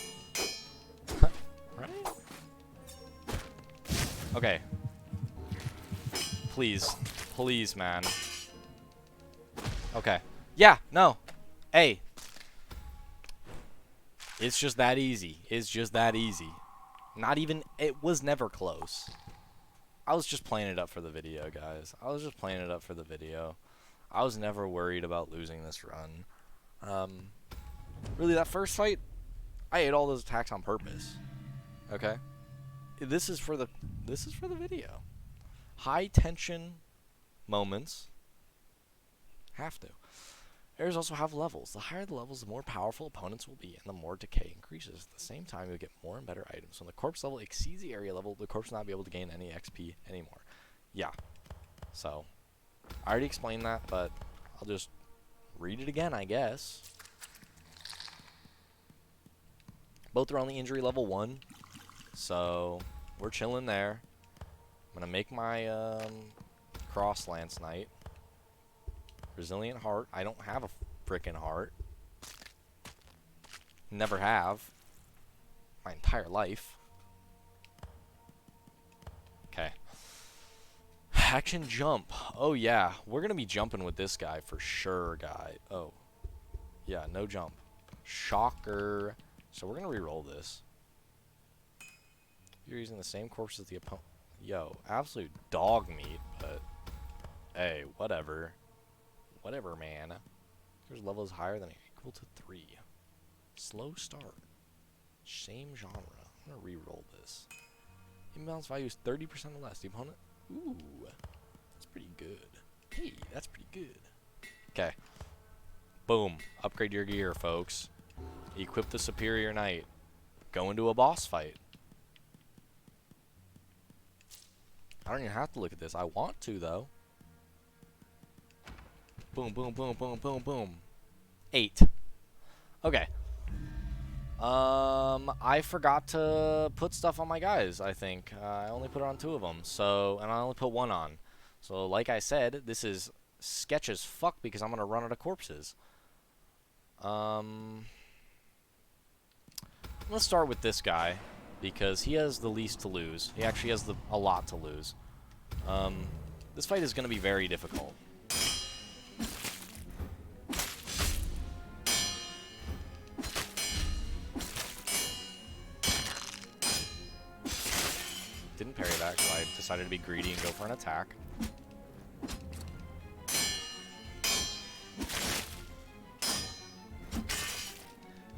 Right? Okay. Please. Please, man. Okay. Yeah, no. Hey. It's just that easy. It's just that easy. Not even... It was never close. I was just playing it up for the video, guys. I was just playing it up for the video. I was never worried about losing this run. Really, that first fight, I ate all those attacks on purpose. Okay? This is for the video. High tension moments have to. Areas also have levels. The higher the levels, the more powerful opponents will be, and the more decay increases. At the same time, you'll get more and better items. When the corpse level exceeds the area level, the corpse will not be able to gain any XP anymore. Yeah. So, I already explained that, but I'll just read it again, I guess. Both are only injury level 1, so we're chilling there. I'm gonna make my Cross Lance Knight. Resilient Heart. I don't have a frickin' heart. Never have. My entire life. Okay. Action jump. Oh yeah, we're gonna be jumping with this guy for sure, guy. Oh. Yeah, no jump. Shocker. So we're gonna re-roll this. You're using the same corpse as the opponent. Yo, absolute dog meat, but hey, whatever. Whatever, man. Your level is higher than or equal to 3. Slow start. Same genre. I'm gonna re-roll this. Imbalance value is 30% or less. The opponent. Ooh, that's pretty good. Hey, that's pretty good. Okay. Boom. Upgrade your gear, folks. Equip the Superior Knight. Go into a boss fight. I don't even have to look at this. I want to, though. Boom, boom, boom, boom, boom, boom. 8. Okay. I forgot to put stuff on my guys, I think. I only put it on 2 of them, so, and I only put 1 on. So, like I said, this is sketch as fuck because I'm gonna run out of corpses. I'm gonna start with this guy because he has the least to lose. He actually has a lot to lose. This fight is gonna be very difficult. Didn't parry that because I decided to be greedy and go for an attack.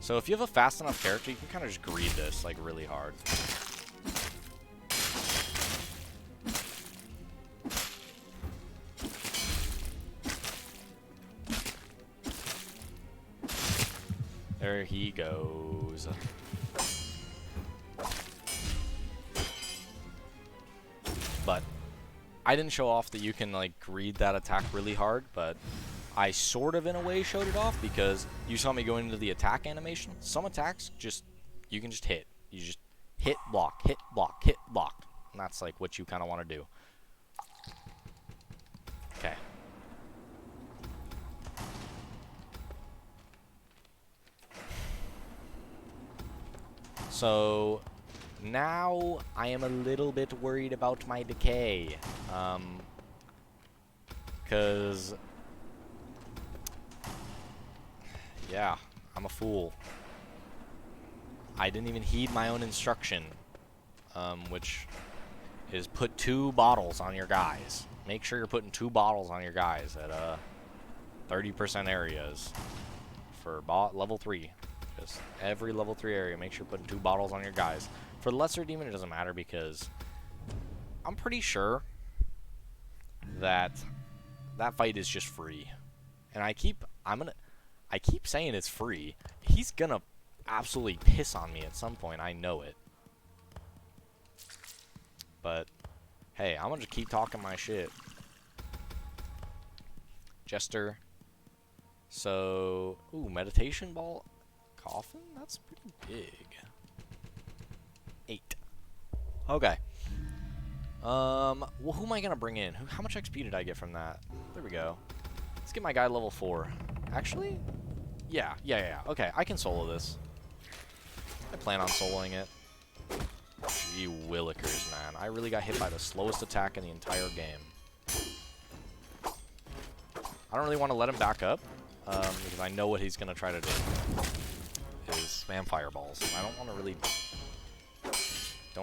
So if you have a fast enough character, you can kind of just greed this, like, really hard. There he goes. But I didn't show off that you can, like, greed that attack really hard, but I sort of, in a way, showed it off because you saw me go into the attack animation. Some attacks, you can just hit. You just hit, block, hit, block, hit, block. And that's, like, what you kind of want to do. Okay. So now I am a little bit worried about my decay. Because, yeah, I'm a fool. I didn't even heed my own instruction, which is put 2 bottles on your guys. Make sure you're putting 2 bottles on your guys at 30% areas for level 3. Just every level 3 area, make sure you're putting 2 bottles on your guys. For the lesser demon, it doesn't matter because I'm pretty sure that that fight is just free. And I keep saying it's free. He's gonna absolutely piss on me at some point. I know it. But hey, I'm gonna just keep talking my shit. Jester. So, ooh, meditation ball. Coffin? That's pretty big. 8. Okay. Well, who am I gonna bring in? How much XP did I get from that? There we go. Let's get my guy level 4. Actually? Yeah. Okay, I can solo this. I plan on soloing it. Gee willikers, man. I really got hit by the slowest attack in the entire game. I don't really want to let him back up, because I know what he's gonna try to do. Is spam fireballs. I don't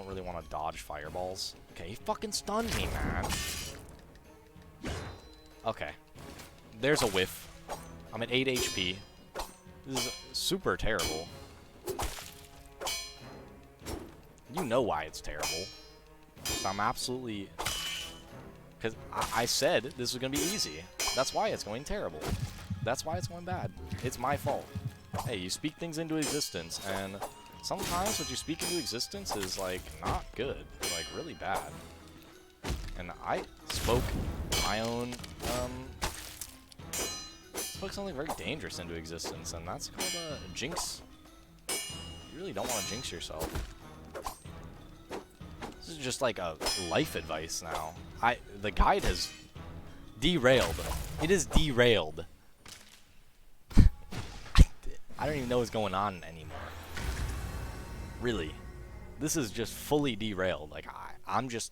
really want to dodge fireballs. Okay, he fucking stunned me, man. Okay. There's a whiff. I'm at 8 HP. This is super terrible. You know why it's terrible. I'm absolutely... Because I said this was going to be easy. That's why it's going terrible. That's why it's going bad. It's my fault. Hey, you speak things into existence, and sometimes what you speak into existence is, like, not good. Like, really bad. And I spoke my own, spoke something very dangerous into existence, and that's called a jinx. You really don't want to jinx yourself. This is just like a life advice now. The guide has derailed. It is derailed. I don't even know what's going on anymore. Really. This is just fully derailed. Like, I'm just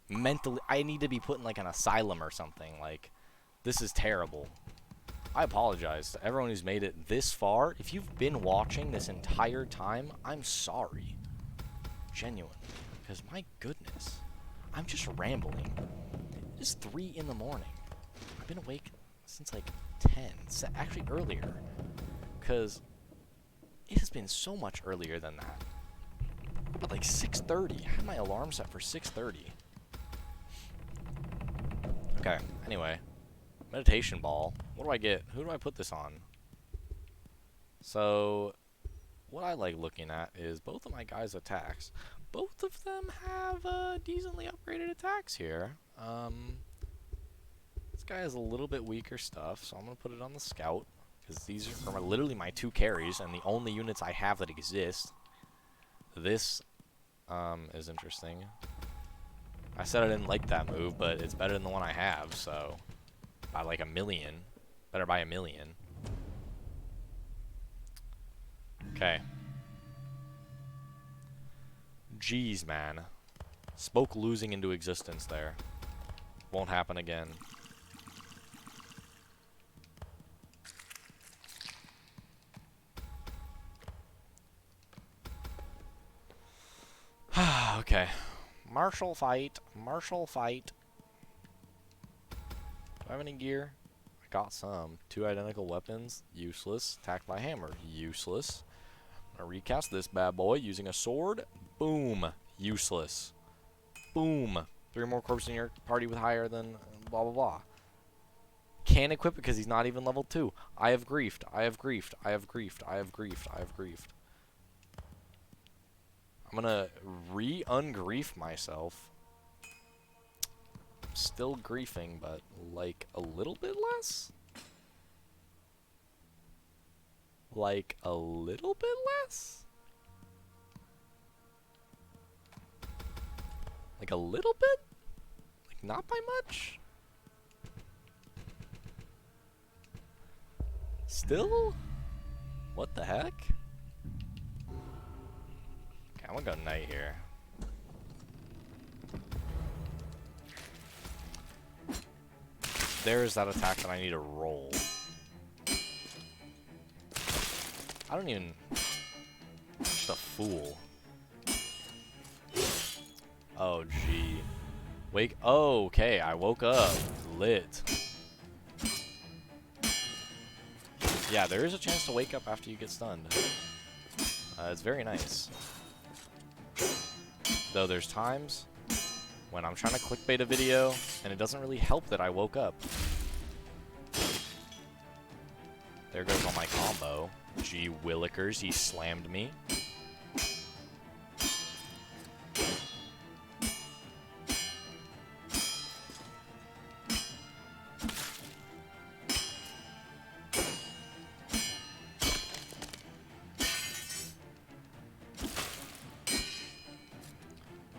mentally... I need to be put in, like, an asylum or something. Like, this is terrible. I apologize to everyone who's made it this far. If you've been watching this entire time, I'm sorry. Genuinely. Because, my goodness. I'm just rambling. It is 3 in the morning. I've been awake since, like, 10. Actually, earlier. Because it has been so much earlier than that. But like 6:30. I had my alarm set for 6:30. Okay, anyway. Meditation ball. What do I get? Who do I put this on? So, what I like looking at is both of my guys' attacks. Both of them have decently upgraded attacks here. This guy has a little bit weaker stuff, so I'm going to put it on the scout. because these are literally my 2 carries and the only units I have that exist. This is interesting. I said I didn't like that move, but it's better than the one I have, so by like 1,000,000. Better by 1,000,000. Okay. Jeez, man. Spoke losing into existence there. Won't happen again. Okay. Martial fight. Martial fight. Do I have any gear? I got some. 2 identical weapons. Useless. Attacked by hammer. Useless. I'm gonna recast this bad boy using a sword. Boom. Useless. Boom. 3 more corpses in your party with higher than blah blah blah. Can't equip it because he's not even level 2. I have griefed. I have griefed. I have griefed. I have griefed. I have griefed. I'm gonna re-ungrief myself. Still griefing, but like a little bit less? Like a little bit less? Like a little bit? Like not by much? Still? What the heck? Okay, I'm gonna go knight here. There's that attack that I need to roll. I don't even... Just a fool. Oh, gee. Wake... Oh, okay, I woke up. Lit. Yeah, there is a chance to wake up after you get stunned. It's very nice. Though there's times when I'm trying to clickbait a video, and it doesn't really help that I woke up. There goes all my combo. Gee willikers, he slammed me.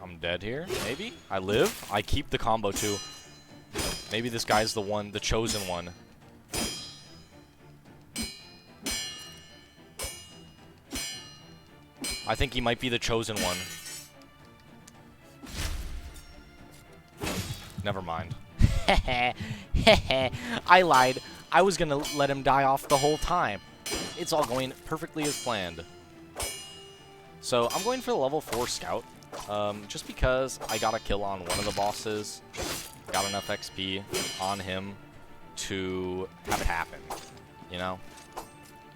I'm dead here, maybe? I live? I keep the combo too. Maybe this guy's the one, the chosen one. I think he might be the chosen one. Never mind. I lied. I was gonna let him die off the whole time. It's all going perfectly as planned. So I'm going for the level 4 scout. Just because I got a kill on one of the bosses. Got enough XP on him to have it happen. You know?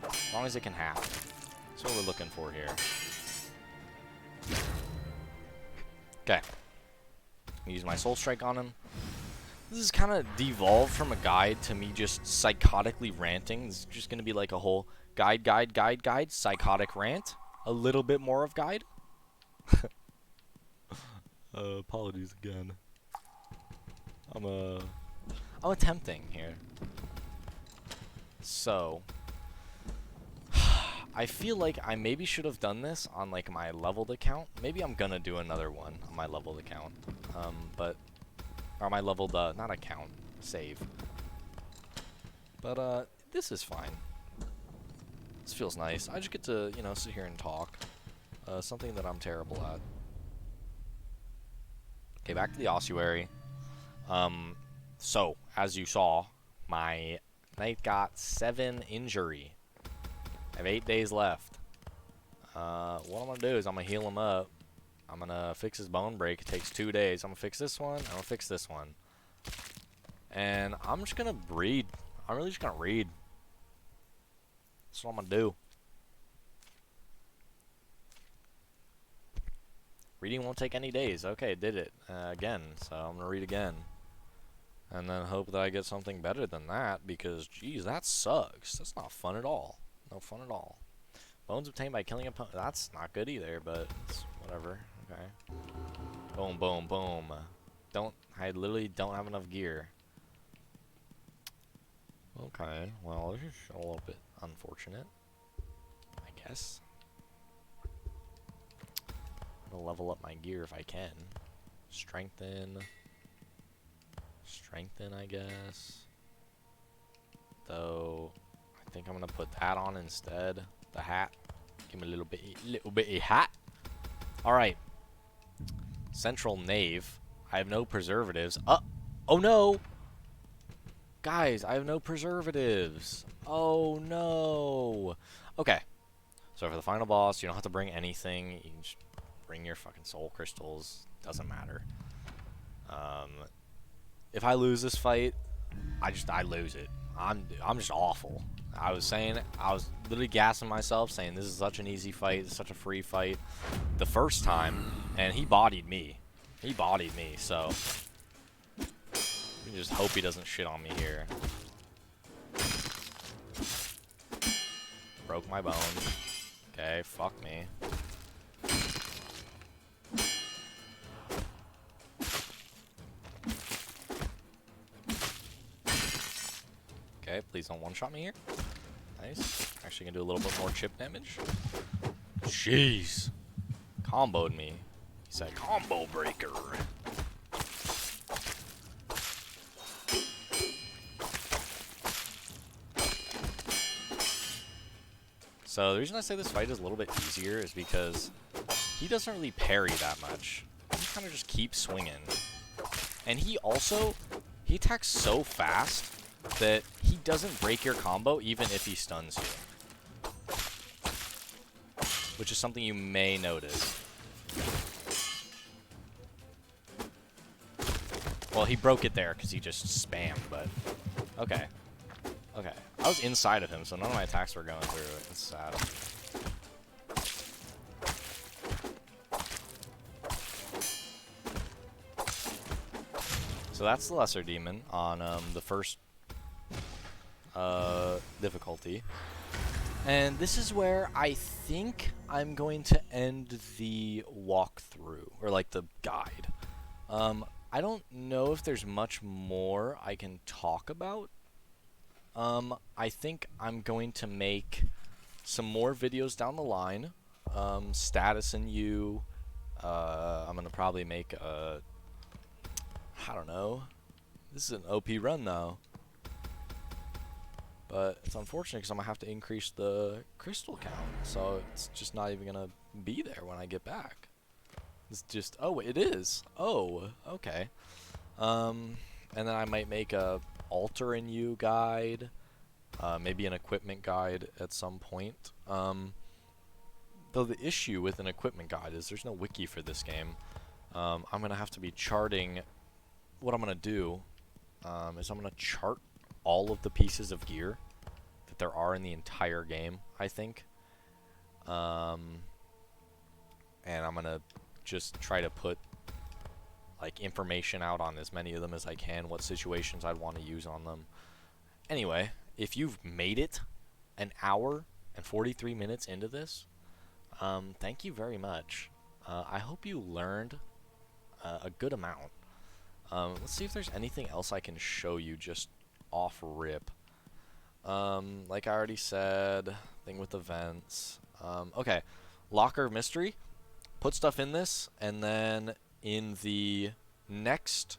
As long as it can happen. That's what we're looking for here. Okay. Use my soul strike on him. This is kind of devolved from a guide to me just psychotically ranting. This is just going to be like a whole guide, psychotic rant. A little bit more of guide. Apologies again. I'm attempting here. So, I feel like I maybe should have done this on like my leveled account. Maybe I'm gonna do another one on my leveled account. Or my leveled, not account, save. But, this is fine. This feels nice. I just get to, you know, sit here and talk. Something that I'm terrible at. Okay, back to the ossuary. So, as you saw, my knight got 7 injury. I have 8 days left. What I'm going to do is I'm going to heal him up. I'm going to fix his bone break. It takes 2 days. I'm going to fix this one. I'm going to fix this one. And I'm just going to breed. I'm really just going to read. That's what I'm going to do. Reading won't take any days. Okay, it did it again. So I'm going to read again. And then hope that I get something better than that. Because, geez, that sucks. That's not fun at all. No fun at all. Bones obtained by killing a opponent. That's not good either, but it's whatever. Okay. Boom, boom, boom. I literally don't have enough gear. Okay, well, this is a little bit unfortunate, I guess. I'm gonna level up my gear if I can. Strengthen. Strengthen, I guess. Though, I think I'm gonna put that on instead. The hat. Give me a little bitty hat. Alright. Central Nave. I have no preservatives. Oh no! Guys, I have no preservatives. Oh no! Okay. So for the final boss, you don't have to bring anything. You can just bring your fucking soul crystals. Doesn't matter. If I lose this fight, I lose it. I'm just awful. I was literally gassing myself, saying this is such an easy fight, it's such a free fight the first time, and he bodied me. He bodied me, so we just hope he doesn't shit on me here. Broke my bone. Okay, fuck me. Okay, please don't one-shot me here. Nice. Actually gonna do a little bit more chip damage. Jeez. Comboed me. He said combo breaker. So the reason I say this fight is a little bit easier is because he doesn't really parry that much. He kind of just keeps swinging. And he attacks so fast that he doesn't break your combo even if he stuns you. Which is something you may notice. Well, he broke it there because he just spammed, but... Okay. Okay. I was inside of him, so none of my attacks were going through it. It's sad. So that's the Lesser Demon on the first difficulty. And this is where I think I'm going to end the walkthrough, or like the guide. I don't know if there's much more I can talk about. I think I'm going to make some more videos down the line. Status and you. I'm going to probably make a... I don't know. This is an OP run now. But it's unfortunate because I'm going to have to increase the crystal count. So it's just not even going to be there when I get back. It's just... Oh, it is. Oh, okay. And then I might make a altar in you guide. Maybe an equipment guide at some point. Though the issue with an equipment guide is there's no wiki for this game. I'm going to have to be charting... What I'm going to do is I'm going to chart all of the pieces of gear that there are in the entire game, I think. And I'm going to just try to put like information out on as many of them as I can, what situations I'd want to use on them. Anyway, if you've made it an hour and 43 minutes into this, thank you very much. I hope you learned a good amount. Let's see if there's anything else I can show you just off rip. Like I already said, thing with events. Okay, Locker of Mystery. Put stuff in this, and then in the next,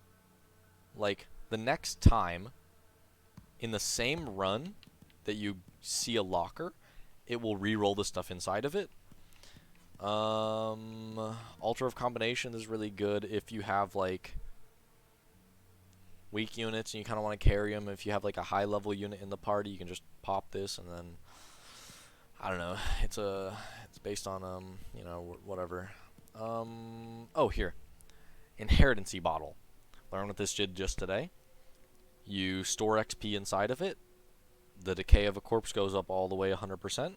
like, the next time, in the same run that you see a locker, it will re-roll the stuff inside of it. Altar of Combination is really good if you have, like, weak units and you kind of want to carry them. If you have, like, a high-level unit in the party, you can just pop this, and then, I don't know, it's based on, you know, whatever. Oh, here. Inheritancy Bottle. Learn what this did just today. You store XP inside of it. The decay of a corpse goes up all the way 100%.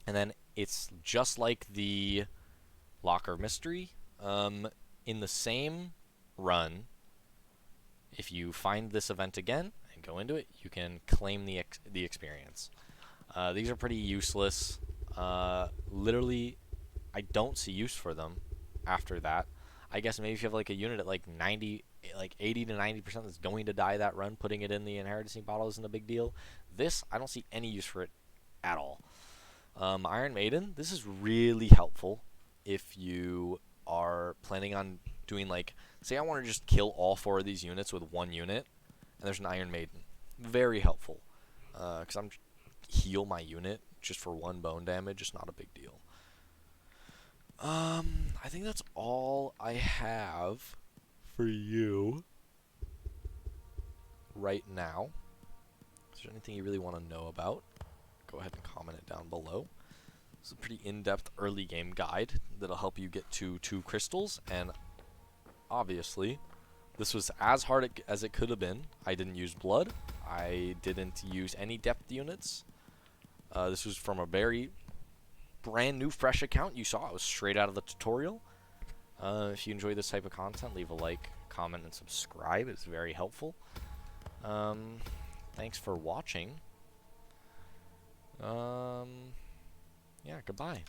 And then it's just like the Locker of Mystery. In the same run, if you find this event again and go into it, you can claim the experience. These are pretty useless. Literally, I don't see use for them after that. I guess maybe if you have like a unit at like 98% like 80 to 90% that's going to die that run, putting it in the inheritancy bottle isn't a big deal. This, I don't see any use for it at all. Iron Maiden, this is really helpful if you are planning on doing, like, say I want to just kill all 4 of these units with 1 unit, and there's an Iron Maiden. Very helpful, because I'm heal my unit just for 1 bone damage. It's not a big deal. I think that's all I have for you right now. Is there anything you really want to know about? Go ahead and comment it down below. It's a pretty in-depth early game guide that'll help you get to 2 crystals, and obviously this was as hard as it could have been. I didn't use blood. I didn't use any depth units. This was from a very brand new fresh account. You saw it was straight out of the tutorial. If you enjoy this type of content, leave a like, comment, and subscribe. It's very helpful. Thanks for watching. Yeah, goodbye.